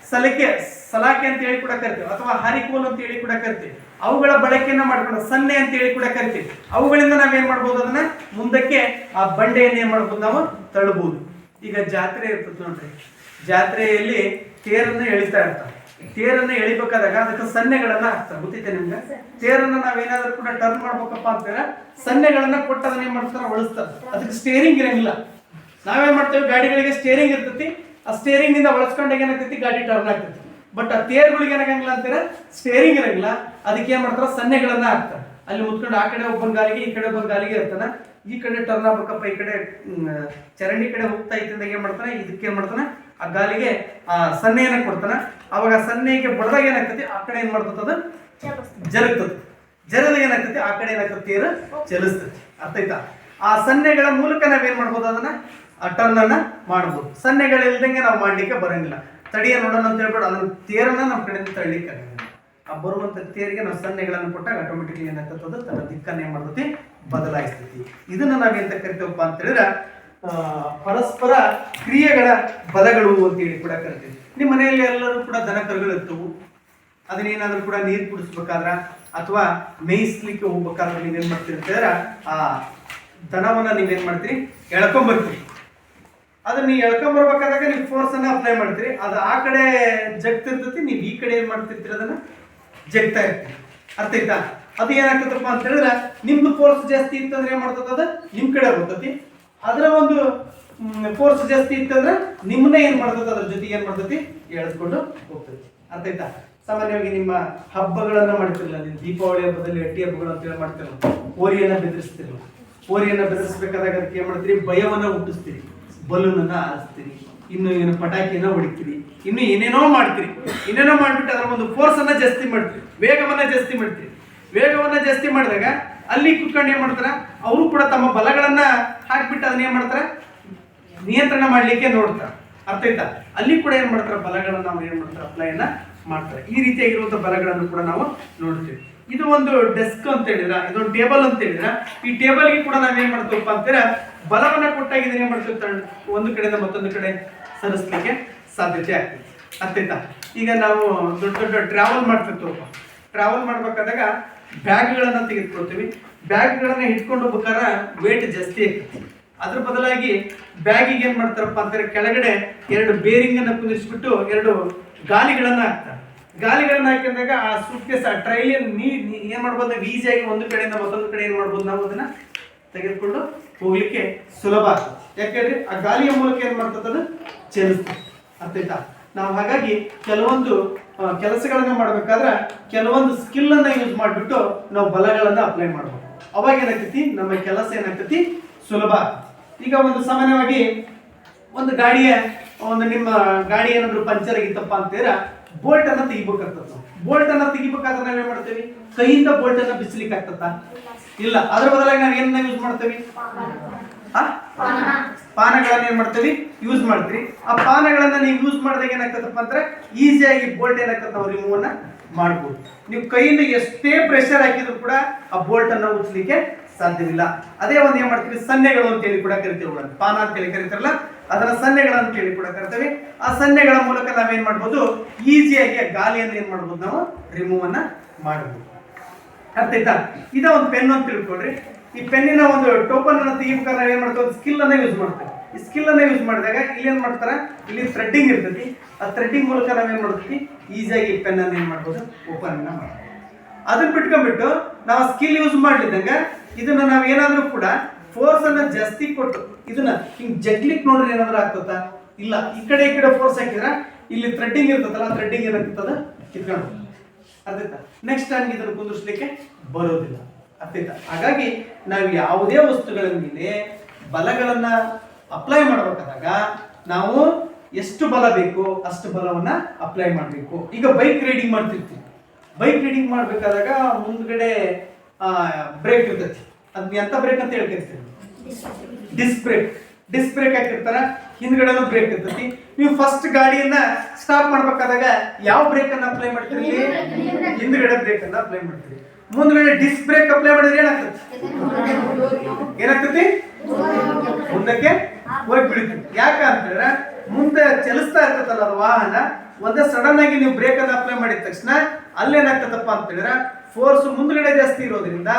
S1: ಸಲಾಕೆ ಅಂತ ಹೇಳಿ ಕೂಡ ಕರಿತೀವಿ, ಅಥವಾ ಹಾರಿಕೋಲ್ ಅಂತ ಹೇಳಿ ಕೂಡ ಕರಿತೀವಿ. ಅವುಗಳ ಬಳಕೆಯನ್ನ ಮಾಡ್ಕೊಂಡು ಸನ್ನೆ ಅಂತ ಹೇಳಿ ಕೂಡ ಕರಿತೀವಿ. ಅವುಗಳಿಂದ ನಾವೇನ್ ಮಾಡ್ಬೋದು ಅದನ್ನ ಮುಂದಕ್ಕೆ ಆ ಬಂಡೆಯನ್ನು ಏನ್ ಮಾಡ್ಬೋದು ನಾವು ತಳ್ಳಬಹುದು. ಈಗ ಜಾತ್ರೆ ಇರ್ತದೆ ನೋಡ್ರಿ, ಜಾತ್ರೆಯಲ್ಲಿ ತೇರನ್ನ ಎಳಿತಾ ಇರ್ತಾರೆ. ತೇರನ್ನ ಎಳಿಬೇಕಾದಾಗ ಅದಕ್ಕೆ ಸನ್ನೆಗಳನ್ನ ಹಾಕ್ತಾರೆ. ಗೊತ್ತೈತೆ ನಿಮ್ಗೆ? ತೇರನ್ನ ನಾವೇನಾದ್ರೂ ಕೂಡ ಟರ್ನ್ ಮಾಡ್ಬೇಕಪ್ಪ ಅಂತಾರೆ ಸನ್ನೆಗಳನ್ನ ಕೊಟ್ಟು ಅದನ್ನ ಏನ್ ಮಾಡ್ತಾರೆ ಒಳಸ್ತಾರೆ. ಅದಕ್ಕೆ ಸ್ಟೇರಿಂಗ್ ಇರಂಗಿಲ್ಲ. ನಾವೇನ್ ಮಾಡ್ತೇವೆ ಗಾಡಿಗಳಿಗೆ ಸ್ಟೇರಿಂಗ್ ಇರ್ತೈತಿ, ಆ ಸ್ಟೇರಿಂಗ್ ನಿಂದ ಒಳಸ್ಕೊಂಡಾಗ ಏನಾಗ್ತೈತಿ ಗಾಡಿ ಟರ್ನ್ ಆಗ್ತೈತಿ. ಬಟ್ ಆ ತೇರ್ಗಳಿಗೆ ಏನಾಗಂಗಿಲ್ಲ ಅಂತೀರ ಸ್ಟೇರಿಂಗ್ ಇರಂಗಿಲ್ಲ. ಅದಕ್ಕೆ ಏನ್ ಮಾಡ್ತಾರ ಸನ್ನೆಗಳನ್ನ ಹಾಕ್ತಾರೆ. ಅಲ್ಲಿ ಮುತ್ಕೊಂಡು ಆ ಕಡೆ ಒಬ್ಬನ ಗಾಲಿಗೆ ಈ ಕಡೆ ಒಬ್ಬನ ಗಾಲಿಗೆ ಇರ್ತಾನ. ಈ ಕಡೆ ಟರ್ನ್ ಆಗ್ಬೇಕಪ್ಪ, ಈ ಕಡೆ ಚರಂಡಿ ಕಡೆ ಹೋಗ್ತಾ ಇದ್ದಾಗ ಏನ್ ಮಾಡ್ತಾನೆ ಇದಕ್ಕೆ ಏನ್ ಮಾಡ್ತಾನೆ ಆ ಗಾಲಿಗೆ ಆ ಸನ್ನೆಯನ್ನ ಕೊಡ್ತಾನ. ಅವಾಗ ಸನ್ನೆಗೆ ಬಡದಾಗ ಏನಾಗ್ತೈತಿ ಆ ಕಡೆ ಏನ್ ಮಾಡ್ತದ ಅದು ಜರುಗ್ತದೆ. ಜರದಾಗ ಏನಾಗ್ತೈತಿ ಆ ಕಡೆ ಏನಾಗ್ತದೆ ತೇರು ಚಲಿಸ್ತೈತಿ. ಅರ್ಥ ಆಯ್ತಾ? ಆ ಸನ್ನೆಗಳ ಮೂಲಕ ನಾವೇನ್ ಮಾಡ್ಬೋದು ಅದನ್ನ ಆ ಟರ್ನ್ ಅನ್ನ ಮಾಡ್ಬೋದು. ಸನ್ನೆಗಳಿಲ್ದಂಗೆ ನಾವು ಮಾಡ್ಲಿಕ್ಕೆ ಬರಂಗಿಲ್ಲ. ತಡಿಯ ನೋಡೋಣ ಅಂತ ಹೇಳ್ಬಿಟ್ಟು ಅದನ್ನ ತೇರನ್ನ ನಮ್ಮ ಕಡೆಯಿಂದ ತಳ್ಳಿಕ್ಕೆ ಆಗಂಗಿಲ್ಲ. ಆ ಬರುವಂತ ತೇರಿಗೆ ನಾವು ಸನ್ನೆಗಳನ್ನು ಕೊಟ್ಟಾಗ ಆಟೋಮೆಟಿಕ್ಲಿ ಏನಾಗ್ತದೆ ತನ್ನ ದಿಕ್ಕನ್ನ ಏನ್ ಮಾಡ್ತೈತಿ ಬದಲಾಯಿಸ್ತೈತಿ. ಇದನ್ನ ನಾವೇಂತ ಕರಿತೇವಪ್ಪ ಅಂತ ಹೇಳಿದ್ರೆ ಪರಸ್ಪರ ಕ್ರಿಯೆಗಳ ಬಲಗಳು ಅಂತ ಹೇಳಿ ಕೂಡ ಕರಿತೀವಿ. ನಿಮ್ಮ ಮನೆಯಲ್ಲಿ ಎಲ್ಲರೂ ಕೂಡ ದನ ಕರುಗಳು ಇರ್ತವು. ಅದನ್ನೇನಾದ್ರೂ ಕೂಡ ನೀರು ಕುಡಿಸ್ಬೇಕಾದ್ರ ಅಥವಾ ಮೇಯಿಸ್ಲಿಕ್ಕೆ ಹೋಗ್ಬೇಕಾದ್ರೆ ನೀವೇನ್ ಮಾಡ್ತೀರಿ ಅಂತಂದ್ರೆ ಆ ದನವನ್ನ ನೀವೇನ್ ಮಾಡ್ತೀರಿ ಎಳ್ಕೊಂಬರ್ತೀರಿ. ಅದನ್ನ ನೀವು ಎಳ್ಕೊಂಬರ್ಬೇಕಾದಾಗ ನೀವು ಫೋರ್ಸ್ ಅನ್ನ ಅಪ್ಲೈ ಮಾಡ್ತೀರಿ. ಅದು ಆ ಕಡೆ ಜಗ್ತಿರ್ತೈತಿ, ನೀವು ಈ ಕಡೆ ಏನ್ ಮಾಡ್ತಿರ್ತೀರಿ ಅದನ್ನ ಜಗ್ತಾ ಇರ್ತೀರಿ. ಅರ್ಥ ಆಯ್ತಾ? ಅದು ಏನಾಗ್ತದಪ್ಪ ಅಂತ ಹೇಳಿದ್ರೆ ನಿಮ್ದು ಫೋರ್ಸ್ ಜಾಸ್ತಿ ಇತ್ತಂದ್ರೆ ಏನ್ ಮಾಡ್ತದ ಅದ ನಿಮ್ ಕಡೆ ಬರ್ತತಿ. ಅದರ ಒಂದು ಫೋರ್ಸ್ ಜಾಸ್ತಿ ಇತ್ತಂದ್ರೆ ನಿಮ್ಮನ್ನ ಏನ್ ಮಾಡ್ತದ ಅದ್ರ ಜೊತೆಗೆ ಏನ್ ಮಾಡ್ತತಿ ಎಳೆದುಕೊಂಡು ಹೋಗ್ತೈತಿ. ಅರ್ಥ ಆಯ್ತಾ? ಸಾಮಾನ್ಯವಾಗಿ ನಿಮ್ಮ ಹಬ್ಬಗಳನ್ನ ಮಾಡ್ತಿರಲ್ಲ, ನೀವು ದೀಪಾವಳಿ ಹಬ್ಬದಲ್ಲಿ ಅಟ್ಟಿ ಹಬ್ಬಗಳು ಅಂತ ಹೇಳಿ ಮಾಡ್ತಿರಲ್ಲ, ಹೋರಿಯನ್ನ ಬೆದರಿಸ್ತಿರಲ್ಲ. ಹೋರಿಯನ್ನ ಬೆದರಿಸಬೇಕಾದಾಗ ಅದಕ್ಕೆ ಏನ್ ಮಾಡ್ತೀರಿ, ಭಯವನ್ನ ಹುಟ್ಟಿಸ್ತೀರಿ, ಬಲೂನ್ ಅನ್ನ ಹಾರಿಸ್ತೀರಿ, ಇನ್ನು ಏನು ಪಟಾಕಿಯನ್ನ ಹೊಡಿತೀರಿ, ಇನ್ನು ಏನೇನೋ ಮಾಡ್ತೀರಿ. ಏನೇನೋ ಮಾಡ್ಬಿಟ್ಟು ಅದರ ಒಂದು ಫೋರ್ಸ್ ಅನ್ನ ಜಾಸ್ತಿ ಮಾಡ್ತೀರಿ, ವೇಗವನ್ನ ಜಾಸ್ತಿ ಮಾಡ್ತೀರಿ. ವೇಗವನ್ನ ಜಾಸ್ತಿ ಮಾಡಿದಾಗ ಅಲ್ಲಿ ಕುತ್ಕೊಂಡು ಏನ್ ಮಾಡ್ತಾರ, ಅವರು ಕೂಡ ತಮ್ಮ ಬಲಗಳನ್ನ ಹಾಕ್ಬಿಟ್ಟು ಅದನ್ನ ಏನ್ ಮಾಡ್ತಾರ, ನಿಯಂತ್ರಣ ಮಾಡ್ಲಿಕ್ಕೆ ನೋಡ್ತಾರೆ. ಅರ್ಥ ಆಯ್ತಾ? ಅಲ್ಲಿ ಕೂಡ ಏನ್ ಮಾಡ್ತಾರೆ, ಬಲಗಳನ್ನ ನಾವು ಏನ್ ಮಾಡ್ತಾರೆ ಅಪ್ಲೈನ ಮಾಡ್ತಾರೆ. ಈ ರೀತಿಯಾಗಿರುವಂತಹ ಬಲಗಳನ್ನು ಕೂಡ ನಾವು ನೋಡ್ತೀವಿ. ಇದು ಒಂದು ಡೆಸ್ಕ್ ಅಂತ ಹೇಳಿದ್ರ, ಇದೊಂದು ಟೇಬಲ್ ಅಂತ ಹೇಳಿದ್ರ, ಈ ಟೇಬಲ್ಗೆ ಕೂಡ ನಾವೇನ್ ಮಾಡ್ತೀವಪ್ಪ ಅಂತೀರಾ, ಬಲವನ್ನ ಕೊಟ್ಟಾಗ ಇದನ್ನ ಏನ್ ಮಾಡ್ತೀವಿ, ಒಂದು ಕಡೆಯಿಂದ ಮತ್ತೊಂದು ಕಡೆ ಸರಿಸ್ಲಿಕ್ಕೆ ಸಾಧ್ಯತೆ ಆಗ್ತದೆ. ಅರ್ಥ ಆಯ್ತಾ? ಈಗ ನಾವು ದೊಡ್ಡ ದೊಡ್ಡ ಟ್ರಾವೆಲ್ ಮಾಡ್ತಿರ್ತೀವಪ್ಪ, ಟ್ರಾವೆಲ್ ಮಾಡ್ಬೇಕಾದಾಗ ಬ್ಯಾಗ್ಗಳನ್ನ ತೆಗೆದುಕೊಳ್ತೀವಿ. ಬ್ಯಾಗ್ಗಳನ್ನ ಇಟ್ಕೊಂಡು ಹೋಗ್ಬೇಕಾದ್ರೆ ವೇಟ್ ಜಾಸ್ತಿ ಆಗ್ತದೆ. ಅದ್ರ ಬದಲಾಗಿ ಬ್ಯಾಗಿಗೆ ಏನ್ ಮಾಡ್ತಾರಪ್ಪ ಅಂತಾರೆ, ಕೆಳಗಡೆ ಎರಡು ಬೇರಿಂಗ್ ಅನ್ನ ಕುದಿಸ್ಬಿಟ್ಟು ಎರಡು ಗಾಲಿಗಳನ್ನ ಹಾಕ್ತಾರೆ. ಗಾಲಿಗಳನ್ನ ಹಾಕಿದಾಗ ಆ ಸೂಟ್ಕೇಸ್ ಆ ಟ್ರೈಲಿಯನ್ ಏನ್ ಮಾಡ್ಬೋದು, ಈಸಿಯಾಗಿ ಒಂದು ಕಡೆಯಿಂದ ಮತ್ತೊಂದು ಕಡೆ ಏನ್ ಮಾಡ್ಬೋದು, ನಾವು ಅದನ್ನ ತೆಗೆದುಕೊಂಡು ಹೋಗ್ಲಿಕ್ಕೆ ಸುಲಭ ಆಗ್ತದೆ. ಯಾಕಂದ್ರೆ ಆ ಗಾಲಿಯ ಮೂಲಕ ಏನ್ ಮಾಡ್ತದೆ, ಅದು ಚಲಿಸ್ತದೆ. ಅರ್ಥ ಆಯ್ತಾ? ನಾವು ಹಾಗಾಗಿ ಕೆಲವೊಂದು ಕೆಲಸಗಳನ್ನ ಮಾಡ್ಬೇಕಾದ್ರೆ ಕೆಲವೊಂದು ಸ್ಕಿಲ್ ಅನ್ನ ಯೂಸ್ ಮಾಡಿಬಿಟ್ಟು ನಾವು ಬಲಗಳನ್ನ ಅಪ್ಲೈ ಮಾಡ್ಬೋದು. ಅವಾಗ ಏನಾಗ್ತೈತಿ, ನಮ್ಮ ಕೆಲಸ ಏನಾಗ್ತೈತಿ ಸುಲಭ. ಈಗ ಒಂದು ಸಾಮಾನ್ಯವಾಗಿ ಒಂದು ಗಾಡಿಯ ನಿಮ್ಮ ಗಾಡಿ ಏನಾದ್ರು ಪಂಚರ್ ಆಗಿತ್ತಪ್ಪ ಅಂತೀರಾ, ಬೋಲ್ಟ್ ಅನ್ನ ತೆಗಿಬೇಕಾಗ್ತದ. ಬೋಲ್ಟ್ ಅನ್ನ ತೆಗಿಬೇಕಾದ್ರೆ ನಾವೇನ್ ಮಾಡ್ತೇವಿ, ಕೈಯಿಂದ ಬೋಲ್ಟ್ ಅನ್ನ ಬಿಚ್ಚಲಿಕ್ಕೆ ಆಗ್ತದ? ಇಲ್ಲ. ಅದ್ರ ಬದಲಾಗಿ ನಾವ್ ಏನನ್ನ ಯೂಸ್ ಮಾಡ್ತೇವಿ, ಪಾನಗಳನ್ನ ಏನ್ ಮಾಡ್ತೀವಿ ಯೂಸ್ ಮಾಡ್ತೀರಿ. ಆ ಪಾನಗಳನ್ನ ನೀವು ಯೂಸ್ ಮಾಡಿದಾಗ ಏನಾಗ್ತದಪ್ಪ ಅಂದ್ರೆ ಈಸಿಯಾಗಿ ಬೋಲ್ಟ್ ಏನಾಗ್ತದೆ ನಾವು ರಿಮೂವ್ ಅನ್ನ ಮಾಡ್ಬೋದು. ನೀವು ಕೈಯಿಂದ ಎಷ್ಟೇ ಪ್ರೆಷರ್ ಹಾಕಿದ್ರು ಕೂಡ ಆ ಬೋಲ್ಟ್ ಅನ್ನ ಉಚ್ಚಲಿಕ್ಕೆ ಸಾಧ್ಯವಿಲ್ಲ. ಅದೇ ಒಂದು ಏನ್ ಮಾಡ್ತೀವಿ, ಸನ್ನೆಗಳು ಅಂತ ಹೇಳಿ ಕೂಡ ಕರಿತೀವಿ. ಪಾನ ಅಂತ ಹೇಳಿ ಕರಿತಾರಲ್ಲ, ಅದರ ಸನ್ನೆಗಳಂತ ಹೇಳಿ ಕೂಡ ಕರಿತೇವೆ. ಆ ಸನ್ನೆಗಳ ಮೂಲಕ ನಾವೇನ್ ಮಾಡ್ಬೋದು, ಈಸಿಯಾಗಿ ಆ ಗಾಲಿಯನ್ನು ಏನ್ ಮಾಡ್ಬೋದು, ನಾವು ರಿಮೂವ್ ಅನ್ನ ಮಾಡಬಹುದು. ಅರ್ಥ ಆಯ್ತಾ? ಇದ ಒಂದು ಪೆನ್ ಅಂತ ತಿಳ್ಕೊಳ್ರಿ. ಈ ಪೆನ್ನಿನ ಒಂದು ಟೋಪನ್ ಅನ್ನ ತೆಗಿಬೇಕಾದ್ರೆ ಏನ್ ಮಾಡ್ತೀವಿ, ಸ್ಕಿಲ್ ಅನ್ನ ಯೂಸ್ ಮಾಡ್ತೇವೆ. ಈ ಸ್ಕಿಲ್ ಅನ್ನ ಯೂಸ್ ಮಾಡಿದಾಗ ಇಲ್ಲಿ ಏನ್ ಮಾಡ್ತಾರ, ಇಲ್ಲಿ ಥ್ರೆಡ್ಡಿಂಗ್ ಇರ್ತೈತಿ. ಆ ಥ್ರೆಡ್ಡಿಂಗ್ ಮೂಲಕ ನಾವೇನ್ ಮಾಡ್ತೀವಿ, ಈಸಿಯಾಗಿ ಪೆನ್ ಅನ್ನ ಏನ್ ಮಾಡ್ಬೋದು, ಓಪನ್ ಅನ್ನ ಮಾಡ್ತೀವಿ. ಅದನ್ನ ಬಿಟ್ಕೊಂಡ್ಬಿಟ್ಟು ನಾವು ಸ್ಕಿಲ್ ಯೂಸ್ ಮಾಡ್ಲಿದ್ದಂಗ ಇದನ್ನ ನಾವ್ ಏನಾದ್ರೂ ಕೂಡ ಫೋರ್ಸ್ ಅನ್ನ ಜಾಸ್ತಿ ಕೊಟ್ಟು ಇದನ್ನ ಹಿಂಗ್ ಜಗ್ಲಿಕ್ ನೋಡ್ರಿ ಏನಾದ್ರೂ ಆಗ್ತದ? ಇಲ್ಲ. ಈ ಕಡೆ ಫೋರ್ಸ್ ಹಾಕಿದ್ರ ಇಲ್ಲಿ ಥ್ರೆಡ್ಡಿಂಗ್ ಇರ್ತದಲ್ಲ, ಥ್ರೆಡ್ಡಿಂಗ್ ಏನಾಗ್ತದ, ಕಿತ್ಕೊಂಡು. ಅರ್ಥ ಆಯ್ತಾ? ನೆಕ್ಸ್ಟ್ ಟೈಮ್ ಇದನ್ನು ಕುಂದಿರ್ಸ್ಲಿಕ್ಕೆ ಬರೋದಿಲ್ಲ. ಅರ್ಥ ಆಯ್ತಾ? ಹಾಗಾಗಿ ನಾವು ಯಾವುದೇ ವಸ್ತುಗಳ ಮೇಲೆ ಬಲಗಳನ್ನ ಅಪ್ಲೈ ಮಾಡಬೇಕಾದಾಗ ನಾವು ಎಷ್ಟು ಬಲ ಬೇಕು ಅಷ್ಟು ಬಲವನ್ನ ಅಪ್ಲೈ ಮಾಡಬೇಕು. ಈಗ ಬೈಕ್ ರೈಡಿಂಗ್ ಮಾಡ್ತಿರ್ತೀವಿ. ಬೈಕ್ ರೈಡಿಂಗ್ ಮಾಡ್ಬೇಕಾದಾಗ ಮುಂದ್ಗಡೆ ಬ್ರೇಕ್ ಇರ್ತೈತಿ. ಅದ್ ಎಂತ ಬ್ರೇಕ್ ಅಂತ ಹೇಳ್ತಿರ್ತೀವಿ, ಡಿಸ್ಕ್ ಬ್ರೇಕ್. ಡಿಸ್ಕ್ ಬ್ರೇಕ್ ಹಾಕಿರ್ತಾರ, ಹಿಂದ್ಗಡೆನೂ ಬ್ರೇಕ್ ಇರ್ತೈತಿ. ನೀವು ಫಸ್ಟ್ ಗಾಡಿಯನ್ನ ಸ್ಟಾಪ್ ಮಾಡ್ಬೇಕಾದಾಗ ಯಾವ ಬ್ರೇಕ್ ಅನ್ನ ಅಪ್ಲೈ ಮಾಡ್ತೀರಿ, ಹಿಂದ್ಗಡೆ ಬ್ರೇಕ್ ಅನ್ನ ಅಪ್ಲೈ ಮಾಡ್ತೀರಿ. ಮುಂದ್ಗಡೆ ಡಿಸ್ಕ್ ಬ್ರೇಕ್ ಅಪ್ಲೈ ಮಾಡಿದ್ರೆ ಏನಾಗ್ತತಿ, ಮುಂದಕ್ಕೆ ಹೋಗಿ ಬಿಡ್ತೀವಿ. ಯಾಕ ಅಂತಂದ್ರೆ ಮುಂದೆ ಚಲಿಸ್ತಾ ಇರ್ತದಲ್ಲ ಅದು ವಾಹನ, ಒಂದೇ ಸಡನ್ ಆಗಿ ನೀವು ಬ್ರೇಕ್ ಅನ್ನ ಅಪ್ಲೈ ಮಾಡಿದ ತಕ್ಷಣ ಅಲ್ಲೇನಾಗ್ತದಪ್ಪ ಅಂತ ಹೇಳಿದ್ರೆ ಫೋರ್ಸ್ ಮುಂದ್ಗಡೆ ಜಾಸ್ತಿ ಇರೋದ್ರಿಂದ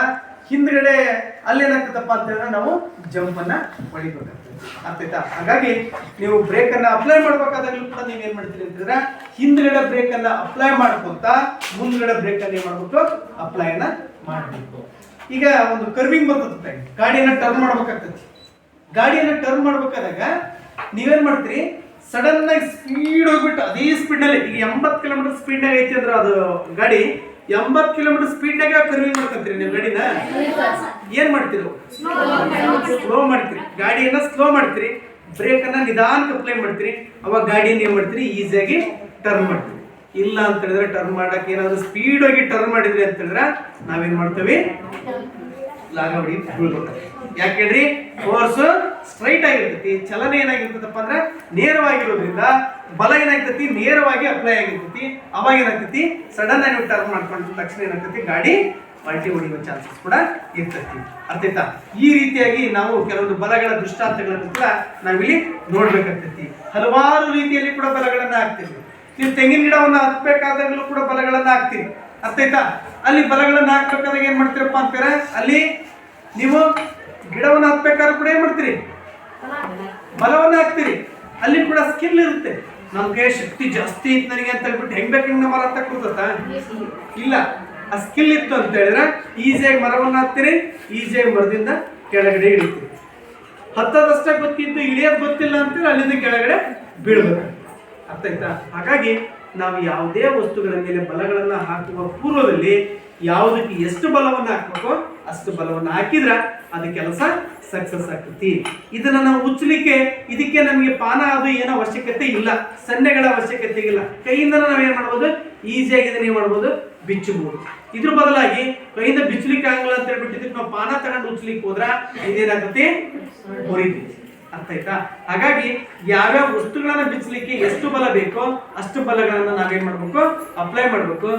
S1: ಹಿಂದ್ಗಡೆ ಅಲ್ಲೇನಾಗ್ತದಪ್ಪ ಅಂತ ಹೇಳಿದ್ರೆ ನಾವು ಜಂಪ್ ಅನ್ನ ಹೊಡಿಬೇಕಾಗ್ತದೆ. ಅರ್ಥ ಆಯ್ತಾ? ಹಾಗಾಗಿ ನೀವು ಬ್ರೇಕ್ ಅನ್ನ ಅಪ್ಲೈ ಮಾಡ್ಬೇಕಾದಾಗಲೂ ಕೂಡ ನೀವ್ ಏನ್ ಮಾಡ್ತೀರಿ ಅಂತಂದ್ರೆ ಹಿಂದ್ಗಡೆ ಬ್ರೇಕ್ ಅನ್ನ ಅಪ್ಲೈ ಮಾಡ್ಕೊಂತ ಮುಂದ್ಗಡೆ ಬ್ರೇಕ್ ಅನ್ನ ಏನ್ ಮಾಡ್ಬೇಕು, ಅಪ್ಲೈ ಅನ್ನ ಮಾಡ್ಬೇಕು. ಈಗ ಒಂದು ಕರ್ವಿಂಗ್ ಬರ್ತದೆ, ಗಾಡಿಯನ್ನ ಟರ್ನ್ ಮಾಡ್ಬೇಕಾಗ್ತದೆ. ಗಾಡಿಯನ್ನ ಟರ್ನ್ ಮಾಡ್ಬೇಕಾದಾಗ ನೀವೇನ್ ಮಾಡ್ತೀರಿ, ಸಡನ್ ಆಗಿ ಸ್ಪೀಡ್ ಹೋಗ್ಬಿಟ್ಟು ಅದೇ ಸ್ಪೀಡ್ ನಲ್ಲಿ, ಈಗ 80 ಕಿಲೋಮೀಟರ್ ಸ್ಪೀಡ್ ನಾಗ ಐತಿ ಅಂದ್ರೆ ಅದು ಗಾಡಿ 80 ಕಿಲೋಮೀಟರ್ ಸ್ಪೀಡ್ ನಾಗ ಕರ್ವಿಂಗ್ ಮಾಡ್ಕೊಂತೀರಿ. ನೀವು ಗಾಡಿನ ಏನ್ ಮಾಡ್ತೀರಿ, ಸ್ಲೋ ಮಾಡ್ತೀರಿ. ಗಾಡಿಯನ್ನ ಸ್ಲೋ ಮಾಡ್ತೀರಿ, ಬ್ರೇಕ್ ಅನ್ನ ನಿಧಾನಕ್ಕೆ ಅಪ್ಲೈ ಮಾಡ್ತೀರಿ. ಅವಾಗ ಗಾಡಿಯನ್ನ ಏನ್ ಮಾಡ್ತೀರಿ, ಈಸಿಯಾಗಿ ಟರ್ನ್ ಮಾಡ್ತೀರಿ. ಇಲ್ಲ ಅಂತ ಹೇಳಿದ್ರೆ ಟರ್ನ್ ಮಾಡಕ್ ಏನಾದ್ರು ಸ್ಪೀಡ್ ಆಗಿ ಟರ್ನ್ ಮಾಡಿದ್ರಿ ಅಂತ ಹೇಳಿದ್ರೆ ನಾವೇನ್ ಮಾಡ್ತೇವೆ, ಲಾಗ ಹೊಡಿ ಬೀಳ್ಬೇಕು. ಯಾಕೆಂದ್ರಿ ಫೋರ್ಸ್ ಸ್ಟ್ರೈಟ್ ಆಗಿರ್ತೈತಿ, ಚಲನೆ ಏನಾಗಿರ್ತದಪ್ಪ ಅಂದ್ರೆ ನೇರವಾಗಿರೋದ್ರಿಂದ ಬಲ ಏನಾಗ್ತೈತಿ, ನೇರವಾಗಿ ಅಪ್ಲೈ ಆಗಿರ್ತೈತಿ. ಅವಾಗ ಏನಾಗ್ತೈತಿ, ಸಡನ್ ಆಗಿ ಟರ್ನ್ ಮಾಡ್ಕೊಂಡ ತಕ್ಷಣ ಏನಾಗ್ತೈತಿ, ಗಾಡಿ ಪಲ್ಟಿ ಹೊಡೆಯುವ ಚಾನ್ಸಸ್ ಕೂಡ ಇರ್ತೈತಿ. ಅರ್ಥ ಆಯ್ತಾ? ಈ ರೀತಿಯಾಗಿ ನಾವು ಕೆಲವೊಂದು ಬಲಗಳ ದೃಷ್ಟಾಂತಗಳನ್ನು ಕೂಡ ನಾವಿಲ್ಲಿ ನೋಡ್ಬೇಕಾಗ್ತೈತಿ. ಹಲವಾರು ರೀತಿಯಲ್ಲಿ ಕೂಡ ಬಲಗಳನ್ನ ಹಾಕ್ತೀವಿ. ನೀವು ತೆಂಗಿನ ಗಿಡವನ್ನ ಹತ್ಬೇಕಾದಾಗಲೂ ಕೂಡ ಬಲಗಳನ್ನ ಹಾಕ್ತೀವಿ. ಅರ್ಥ ಆಯ್ತಾ? ಅಲ್ಲಿ ಬಲಗಳನ್ನ ಹಾಕ್ಬೇಕಾದಾಗ ಏನ್ ಮಾಡ್ತೀರಪ್ಪ ಅಂತೀರ, ಅಲ್ಲಿ ನೀವು ಗಿಡವನ್ನು ಹತ್ಬೇಕಾದ್ರೂ ಕೂಡ ಏನ್ ಮಾಡ್ತೀರಿ? ಬಲವನ್ನ ಹಾಕ್ತೀರಿ. ಅಲ್ಲಿ ಕೂಡ ಸ್ಕಿಲ್ ಇರುತ್ತೆ. ನಮ್ ಕೈ ಶಕ್ತಿ ಜಾಸ್ತಿ ಇತ್ತು ನನಗೆ ಅಂತ ಹೇಳ್ಬಿಟ್ಟು ಹೆಂಗ್ ಬೇಕು ಹಿಂಗ್ ಮರ ಹತ್ತಕ್ ಕೂತ ಇಲ್ಲ. ಆ ಸ್ಕಿಲ್ ಇತ್ತು ಅಂತ ಹೇಳಿದ್ರೆ ಈಸಿಯಾಗಿ ಮರವನ್ನ ಹತ್ತೀರಿ, ಈಸಿಯಾಗಿ ಮರದಿಂದ ಕೆಳಗಡೆ ಇಳಿತೀರಿ. ಹತ್ತದಷ್ಟೇ ಗೊತ್ತಿದ್ದು ಇಳಿಯೋದು ಗೊತ್ತಿಲ್ಲ ಅಂತೇಳಿ ಅಲ್ಲಿಂದ ಕೆಳಗಡೆ ಬೀಳ್ಬೇಕು. ಅರ್ಥ ಆಯ್ತಾ? ಹಾಗಾಗಿ ನಾವು ಯಾವುದೇ ವಸ್ತುಗಳ ಮೇಲೆ ಬಲಗಳನ್ನ ಹಾಕುವ ಪೂರ್ವದಲ್ಲಿ ಯಾವುದಕ್ಕೆ ಎಷ್ಟು ಬಲವನ್ನ ಹಾಕ್ಬೇಕೋ ಅಷ್ಟು ಬಲವನ್ನ ಹಾಕಿದ್ರ ಅದು ಕೆಲಸ ಸಕ್ಸಸ್ ಆಗ್ತೈತಿ. ಇದನ್ನ ನಾವು ಉಚ್ಚಲಿಕ್ಕೆ ಇದಕ್ಕೆ ನಮಗೆ ಪಾನ ಅದು ಏನೋ ಅವಶ್ಯಕತೆ ಇಲ್ಲ, ಸನ್ನೆಗಳ ಅವಶ್ಯಕತೆ ಇಲ್ಲ. ಕೈಯಿಂದ ನಾವು ಏನ್ ಮಾಡ್ಬೋದು? ಈಸಿಯಾಗಿ ಇದನ್ನ ಏನ್ ಮಾಡ್ಬೋದು? ಬಿಚ್ಚಬಹುದು. ಇದ್ರ ಬದಲಾಗಿ ಕೈಯಿಂದ ಬಿಚ್ಚಲಿಕ್ಕೆ ಆಗಲ್ಲ ಅಂತ ಹೇಳ್ಬಿಟ್ಟು ಇದಕ್ಕೆ ನಾವು ಪಾನ ತಗೊಂಡು ಉಚ್ಚಲಿಕ್ಕೆ ಹೋದ್ರ ಇದೇನಾಗುತ್ತೆ? ಮುರಿತೈತಿ. ಅರ್ಥ ಆಯ್ತಾ? ಹಾಗಾಗಿ ಯಾವ್ಯಾವ ವಸ್ತುಗಳನ್ನ ಬಿಚ್ಚಲಿಕ್ಕೆ ಎಷ್ಟು ಬಲ ಬೇಕೋ ಅಷ್ಟು ಬಲಗಳನ್ನ ನಾವೇನ್ ಮಾಡ್ಬೇಕು? ಅಪ್ಲೈ ಮಾಡ್ಬೇಕು.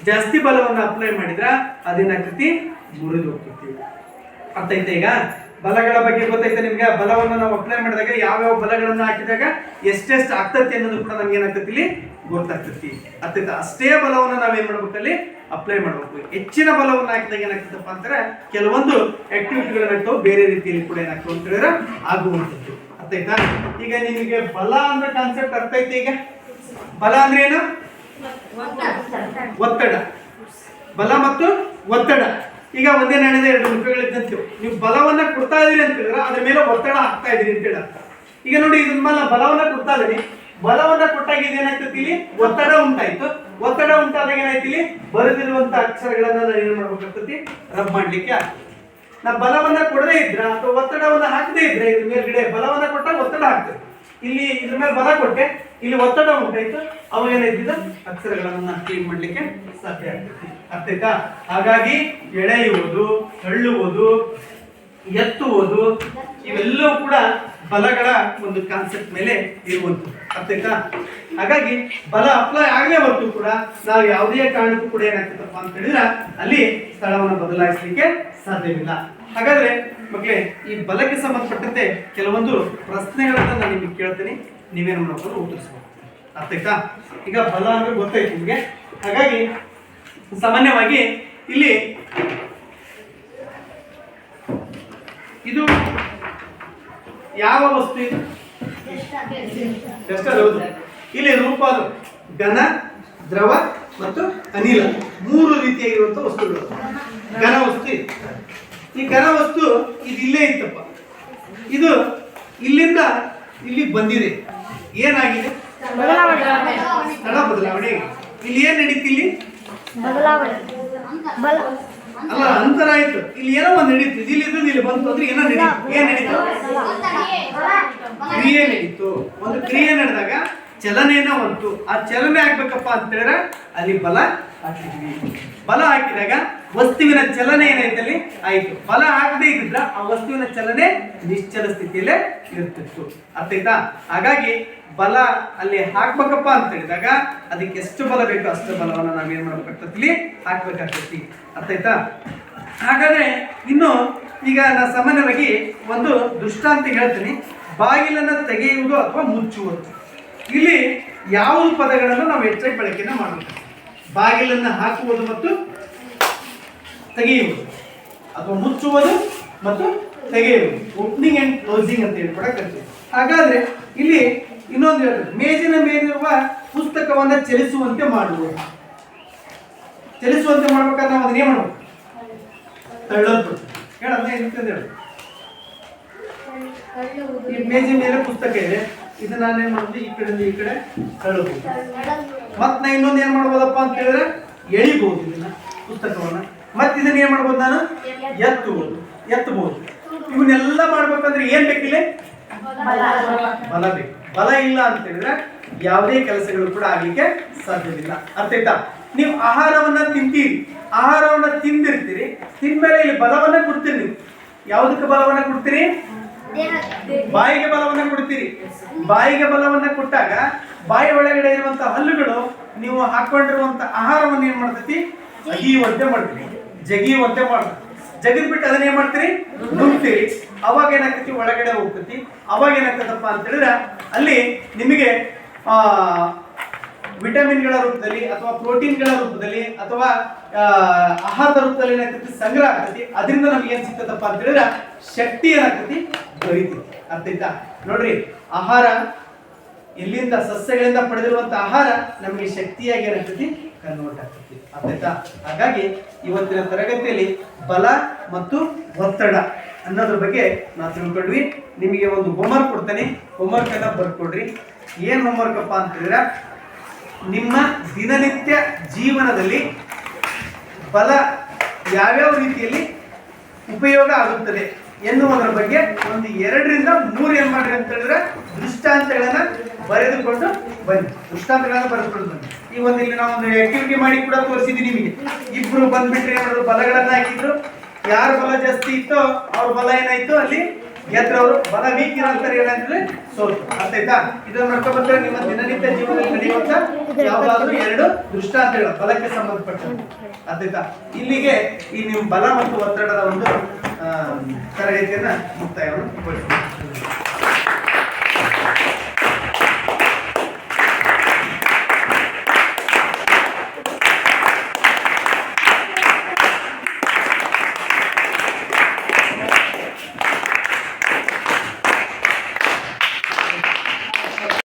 S1: ಜಾಸ್ತಿ ಬಲವನ್ನ ಅಪ್ಲೈ ಮಾಡಿದ್ರ ಅದೇನಾಗ್ತೈತಿ? ಮುರಿದು ಹೋಗ್ತೈತಿ. ಅರ್ಥ ಆಯ್ತಾ? ಈಗ ಬಲಗಳ ಬಗ್ಗೆ ಗೊತ್ತೈತೆ ನಿಮ್ಗೆ. ಬಲವನ್ನು ನಾವು ಅಪ್ಲೈ ಮಾಡಿದಾಗ ಯಾವ್ಯಾವ ಬಲಗಳನ್ನ ಹಾಕಿದಾಗ ಎಷ್ಟೆಷ್ಟು ಆಗ್ತೈತಿ ಅನ್ನೋದು ಕೂಡ ನಮ್ಗೆ ಏನಾಗ್ತೈತಿ? ಇಲ್ಲಿ ಗೊತ್ತಾಗ್ತೈತಿ. ಅರ್ಥ ಆಯ್ತಾ? ಅಷ್ಟೇ ಬಲವನ್ನ ನಾವೇನ್ ಮಾಡ್ಬೇಕಲ್ಲಿ ಅಪ್ಲೈ ಮಾಡ್ಬೇಕು. ಹೆಚ್ಚಿನ ಬಲವನ್ನು ಹಾಕಿದಾಗ ಏನಾಗ್ತದಪ್ಪ ಅಂತಾರೆ ಕೆಲವೊಂದು ಆಕ್ಟಿವಿಟಿಗಳೇನಾಗ್ತಾವೆ ಬೇರೆ ರೀತಿಯಲ್ಲಿ ಕೂಡ ಏನಾಗ್ತವೆ ಅಂತ ಹೇಳಿದ್ರೆ ಆಗುವಂಥದ್ದು. ಅರ್ಥ ಆಯ್ತಾ? ಈಗ ನಿಮಗೆ ಬಲ ಅಂದ್ರೆ ಕಾನ್ಸೆಪ್ಟ್ ಅರ್ಥ ಐತೆ. ಈಗ ಬಲ ಅಂದ್ರೆ ಏನು? ಒತ್ತಡ. ಬಲ ಮತ್ತು ಒತ್ತಡ. ಈಗ ಒಂದೇ ನಾಣ್ಯದ ಎರಡು ಮುಖಗಳಿದ್ದಂತೆ ನೀವು ಬಲವನ್ನ ಕೊಡ್ತಾ ಇದೀರಿ ಅಂತ ಹೇಳಿದ್ರೆ ಅದ್ರ ಮೇಲೆ ಒತ್ತಡ ಹಾಕ್ತಾ ಇದೀರಿ ಅಂತ ಹೇಳ. ಈಗ ನೋಡಿ ಇದ್ರ ಮೇಲೆ ಬಲವನ್ನ ಕೊಡ್ತಾ ಇದೀನಿ. ಬಲವನ್ನ ಕೊಟ್ಟಾಗ ಇದೇನಾಗ್ತತಿ? ಇಲ್ಲಿ ಒತ್ತಡ ಉಂಟಾಯ್ತು. ಒತ್ತಡ ಉಂಟಾದಾಗ ಏನಾಯ್ತು? ಇಲ್ಲಿ ಬರೆದಿರುವಂತ ಅಕ್ಷರಗಳನ್ನ ನಾನು ಏನ್ ಮಾಡ್ಬೇಕಾಗ್ತತಿ? ರಬ್ ಮಾಡ್ಲಿಕ್ಕೆ ಆಗ್ತದೆ. ನಾ ಬಲವನ್ನ ಕೊಡದೇ ಇದ್ರ ಅಥವಾ ಒತ್ತಡವನ್ನ ಹಾಕದೇ ಇದ್ರೆ ಇದ್ರ ಮೇಲ್ಗಡೆ ಬಲವನ್ನ ಕೊಟ್ಟಾಗ ಒತ್ತಡ ಆಗ್ತದೆ. ಇಲ್ಲಿ ಇದ್ರ ಮೇಲೆ ಬಲ ಕೊಟ್ಟೆ, ಇಲ್ಲಿ ಒತ್ತಡ ಉಂಟಾಯ್ತು, ಅವಾಗ ಏನಾಯ್ತಿದ ಅಕ್ಷರಗಳನ್ನ ಕ್ಲೀನ್ ಮಾಡ್ಲಿಕ್ಕೆ ಸಾಧ್ಯ ಆಗ್ತದೆ. ಅರ್ಥ ಆಯ್ತಾ? ಹಾಗಾಗಿ ಎಳೆಯುವುದು, ತಳ್ಳುವುದು, ಎತ್ತುವುದು ಇವೆಲ್ಲವೂ ಕೂಡ ಬಲಗಳ ಒಂದು ಕಾನ್ಸೆಪ್ಟ್ ಮೇಲೆ ಇರುವಂಥದ್ದು. ಅರ್ಥ ಆಯ್ತಾ? ಹಾಗಾಗಿ ಬಲ ಅಪ್ಲೈ ಆಗಲೇ ಹೊರತು ಕೂಡ ನಾವು ಯಾವುದೇ ಕಾರಣಕ್ಕೂ ಕೂಡ ಏನಾಗ್ತದಪ್ಪ ಅಂತ ಹೇಳಿದ್ರೆ ಅಲ್ಲಿ ಸ್ಥಳವನ್ನು ಬದಲಾಯಿಸಲಿಕ್ಕೆ ಸಾಧ್ಯವಿಲ್ಲ. ಹಾಗಾದ್ರೆ ಮಕ್ಕಳೇ, ಈ ಬಲಕ್ಕೆ ಸಂಬಂಧಪಟ್ಟಂತೆ ಕೆಲವೊಂದು ಪ್ರಶ್ನೆಗಳನ್ನ ನಾನು ನಿಮಗೆ ಕೇಳ್ತೀನಿ, ನೀವೇನು ಮಾಡ್ಕೊಂಡು ಉತ್ತರಿಸ್ಬೋದು. ಅರ್ಥ ಆಯ್ತಾ? ಈಗ ಬಲ ಅಂದ್ರೆ ಗೊತ್ತಾಯ್ತು ನಿಮಗೆ. ಹಾಗಾಗಿ ಸಾಮಾನ್ಯವಾಗಿ ಇಲ್ಲಿ ಇದು ಯಾವ ವಸ್ತು? ಇದು ಹೌದು. ಇಲ್ಲಿ ರೂಪ ಘನ, ದ್ರವ ಮತ್ತು ಅನಿಲ, ಮೂರು ರೀತಿಯಾಗಿರುವಂತಹ ವಸ್ತುಗಳು. ಘನ ವಸ್ತು ಇದು. ಈ ಘನ ವಸ್ತು ಇದು ಇಲ್ಲೇ ಇತ್ತಪ್ಪ, ಇದು ಇಲ್ಲಿಂದ ಇಲ್ಲಿ ಬಂದಿದೆ. ಏನಾಗಿದೆ? ಸ್ಥಳ ಬದಲಾವಣೆ. ಇಲ್ಲಿ ಏನ್ ನಡೀತಿ? ಇಲ್ಲಿ ಅಲ್ಲ, ಅಂತರ ಆಯ್ತು. ಇಲ್ಲಿ ಏನೋ ಒಂದು ನಡೀತು. ಇಲ್ಲಿ ಇದ್ದು ಇಲ್ಲಿ ಬಂತು ಅಂದ್ರೆ ಏನೋ ನಡೀತು. ಏನ್ ನಡೀತು? ಕ್ರಿಯೆ ನಡೀತು. ಒಂದು ಕ್ರಿಯೆ ನಡೆದಾಗ ಚಲನೆನ ಬಂತು. ಆ ಚಲನೆ ಆಗ್ಬೇಕಪ್ಪ ಅಂತ ಹೇಳಿದ್ರೆ ಅಲ್ಲಿ ಬಲ ಹಾಕಿದ್ವಿ. ಬಲ ಹಾಕಿದಾಗ ವಸ್ತುವಿನ ಚಲನೆ ಏನಾಯ್ತಲ್ಲಿ ಆಯ್ತು. ಬಲ ಹಾಕದೇ ಇದ್ದಿದ್ರ ಆ ವಸ್ತುವಿನ ಚಲನೆ ನಿಶ್ಚಲ ಸ್ಥಿತಿಯಲ್ಲೇ ಇರ್ತಿತ್ತು. ಅರ್ಥ ಆಯ್ತಾ? ಹಾಗಾಗಿ ಬಲ ಅಲ್ಲಿ ಹಾಕ್ಬೇಕಪ್ಪ ಅಂತ ಹೇಳಿದಾಗ ಅದಕ್ಕೆ ಎಷ್ಟು ಬಲ ಬೇಕೋ ಅಷ್ಟು ಬಲವನ್ನು ನಾವೇನ್ ಮಾಡ್ಬೇಕಾಗ್ತತಿ? ಹಾಕ್ಬೇಕಾಗ್ತತಿ. ಅರ್ಥ ಆಯ್ತಾ? ಹಾಗಾದ್ರೆ ಇನ್ನು ಈಗ ನಾನು ಸಾಮಾನ್ಯವಾಗಿ ಒಂದು ದೃಷ್ಟಾಂತ ಹೇಳ್ತೀನಿ. ಬಾಗಿಲನ್ನು ತೆಗೆಯುವುದು ಅಥವಾ ಮುಚ್ಚುವುದು. ಇಲ್ಲಿ ಯಾವ ಪದಗಳನ್ನು ನಾವು ಹೆಚ್ಚಾಗಿ ಬಳಕೆನ ಮಾಡಬೇಕು? ಬಾಗಿಲನ್ನು ಹಾಕುವುದು ಮತ್ತು ತೆಗೆಯುವುದು, ಅಥವಾ ಮುಚ್ಚುವುದು ಮತ್ತು ತೆಗೆಯುವುದು, ಓಪನಿಂಗ್ ಅಂಡ್ ಕ್ಲೋಸಿಂಗ್ ಅಂತ ಹೇಳಿ ಕೂಡ ಕರಿತೀವಿ. ಹಾಗಾದ್ರೆ ಇಲ್ಲಿ ಇನ್ನೊಂದು ಹೇಳ್ತಾರೆ, ಮೇಜಿನ ಮೇಲಿರುವ ಪುಸ್ತಕವನ್ನು ಚಲಿಸುವಂತೆ ಮಾಡುವುದು. ಚಲಿಸುವಂತೆ ಮಾಡ್ಬೇಕಾದ್ರೆ ನಾವು ಅದನ್ನೇ ಮಾಡ್ಬೇಕು? ತಳ್ಳಲ್ಪಡ್ತೀವಿ. ಹೇಳಲ್ಲ ಏನಂತಂದು ಹೇಳಿ. ಈ ಮೇಜಿನ ಮೇಲೆ ಪುಸ್ತಕ ಇದೆ, ಇದು ನಾನೇನ್ ಮಾಡೋದು? ಈ ಕಡೆಯಿಂದ ಈ ಕಡೆ ತಳ್ಳಬಹುದು. ಮತ್ ನಾ ಇನ್ನೊಂದು ಏನ್ ಮಾಡ್ಬೋದಪ್ಪ ಅಂತ ಹೇಳಿದ್ರೆ ಎಳಿಬಹುದು ಇದನ್ನ, ಪುಸ್ತಕವನ್ನ. ಮತ್ತೆ ಇದನ್ನ ಏನ್ ಮಾಡ್ಬೋದು? ನಾನು ಎತ್ತಬಹುದು. ಇವನ್ನೆಲ್ಲ ಮಾಡ್ಬೇಕಂದ್ರೆ ಏನ್ ಬೇಕಿಲ್ಲ? ಬಲ ಬೇಕು. ಬಲ ಇಲ್ಲ ಅಂತ ಹೇಳಿದ್ರೆ ಯಾವುದೇ ಕೆಲಸಗಳು ಕೂಡ ಆಗ್ಲಿಕ್ಕೆ ಸಾಧ್ಯವಿಲ್ಲ. ಅರ್ಥ ಆಯ್ತಾ? ನೀವು ಆಹಾರವನ್ನ ತಿಂತೀರಿ, ಆಹಾರವನ್ನ ತಿಂದಿರ್ತೀರಿ, ತಿಂದ್ಮೇಲೆ ಇಲ್ಲಿ ಬಲವನ್ನ ಕೊಡ್ತೀರಿ. ನೀವು ಯಾವುದಕ್ಕೆ ಬಲವನ್ನ ಕೊಡ್ತೀರಿ? ಬಾಯಿಗೆ ಬಲವನ್ನ ಕೊಡ್ತೀರಿ. ಬಾಯಿಗೆ ಬಲವನ್ನ ಕೊಟ್ಟಾಗ ಬಾಯಿ ಒಳಗಡೆ ಇರುವಂತಹ ಹಲ್ಲುಗಳು ನೀವು ಹಾಕೊಂಡಿರುವಂತ ಆಹಾರವನ್ನು ಏನ್ ಮಾಡ್ತೈತಿ? ಅಗಿಯುವಂತೆ ಮಾಡ್ತೀರಿ, ಜಗಿಯುವಂತೆ ಮಾಡ್ತೀರಿ. ಜಗಿದ್ ಬಿಟ್ಟು ಅದನ್ನ ಏನ್ ಮಾಡ್ತೀರಿ? ನುಗ್ತೀರಿ. ಅವಾಗ ಏನಾಗ್ತೈತಿ? ಒಳಗಡೆ ಹೋಗ್ತೈತಿ. ಅವಾಗ ಏನಾಗ್ತದಪ್ಪ ಅಂತ ಹೇಳಿದ್ರೆ ಅಲ್ಲಿ ನಿಮಗೆ ವಿಟಮಿನ್ಗಳ ರೂಪದಲ್ಲಿ ಅಥವಾ ಪ್ರೋಟೀನ್ಗಳ ರೂಪದಲ್ಲಿ ಅಥವಾ ಆಹಾರದ ರೂಪದಲ್ಲಿ ಏನಾಗ್ತೈತಿ ಸಂಗ್ರಹ ಆಗ್ತೈತಿ. ಅದರಿಂದ ನಮ್ಗೆ ಏನ್ ಸಿಗ್ತದಪ್ಪ ಅಂತ ಹೇಳಿದ್ರೆ ಶಕ್ತಿ ಏನಾಗ್ತೈತಿ ದೊರೀತೈತಿ. ಅರ್ಥ ಆಯ್ತಾ? ನೋಡ್ರಿ, ಆಹಾರ ಎಲ್ಲಿಂದ ಸಸ್ಯಗಳಿಂದ ಪಡೆದಿರುವಂತ ಆಹಾರ ನಮಗೆ ಶಕ್ತಿಯಾಗಿ ಏನಾಗ್ತೈತಿ ಕನ್ವರ್ಟ್ ಆಗ್ತೈತಿ. ಅರ್ಥ ಆಯ್ತಾ? ಹಾಗಾಗಿ ಇವತ್ತಿನ ತರಗತಿಯಲ್ಲಿ ಬಲ ಮತ್ತು ಒತ್ತಡ ಅನ್ನೋದ್ರ ಬಗ್ಗೆ ನಾವು ತಿಳ್ಕೊಂಡ್ವಿ. ನಿಮಗೆ ಒಂದು ಹೋಮ್ವರ್ಕ್ ಕೊಡ್ತೇನೆ, ಹೋಮ್ವರ್ಕ್ ಅನ್ನ ಬರ್ಕೊಡ್ರಿ. ಏನ್ ಹೋಮ್ವರ್ಕ್ ಅಪ್ಪ ಅಂತ ಹೇಳಿದ್ರೆ, ನಿಮ್ಮ ದಿನನಿತ್ಯ ಜೀವನದಲ್ಲಿ ಬಲ ಯಾವ್ಯಾವ ರೀತಿಯಲ್ಲಿ ಉಪಯೋಗ ಆಗುತ್ತದೆ ಎನ್ನುವುದರ ಬಗ್ಗೆ ಒಂದು 2 ರಿಂದ 3 ಏನ್ ಮಾಡ್ರಿ ಅಂತ ಹೇಳಿದ್ರೆ ದೃಷ್ಟಾಂತಗಳನ್ನ ಬರೆದುಕೊಂಡು ಬನ್ನಿ. ಈ ಒಂದು ಇಲ್ಲಿ ನಾವು ಒಂದು ಆಕ್ಟಿವಿಟಿ ಮಾಡಿ ಕೂಡ ತೋರಿಸಿದ್ವಿ ನಿಮಗೆ. ಇಬ್ರು ಬಂದ್ಬಿಟ್ರೆ ಏನಾದ್ರು ಬಲಗಳನ್ನ ಹಾಕಿದ್ರು, ಯಾರ ಬಲ ಜಾಸ್ತಿ ಇತ್ತೋ ಅವ್ರ ಬಲ ಏನಾಯ್ತು ಅಲ್ಲಿ ಗೆದ್ರವರು, ಬಲ ವೀಕ್ ಇರೋಂತಾರೆ ಏನಂದ್ರೆ ಸೋತು. ಅರ್ಥ ಆಯ್ತಾ? ಇದನ್ನ ಮಾಡ್ಕೊಂಡ್ಬರ್ತಾರೆ ನಿಮ್ಮ ದಿನನಿತ್ಯ ಜೀವನದಲ್ಲಿ ನಡೆಯುವಂತ ಯಾವ್ದಾದ್ರು 2 ದೃಷ್ಟಾಂತಗಳು ಬಲಕ್ಕೆ ಸಂಬಂಧಪಟ್ಟಂತೆ. ಅರ್ಥ ಆಯ್ತಾ? ಇಲ್ಲಿಗೆ ಈ ನಿಮ್ಮ ಬಲ ಮತ್ತು ಒತ್ತಡದ ಒಂದು ತರಗತಿಯನ್ನ ಮುಕ್ತಾಯವನ್ನು ಗೊಳಿಸ್ತೀವಿ.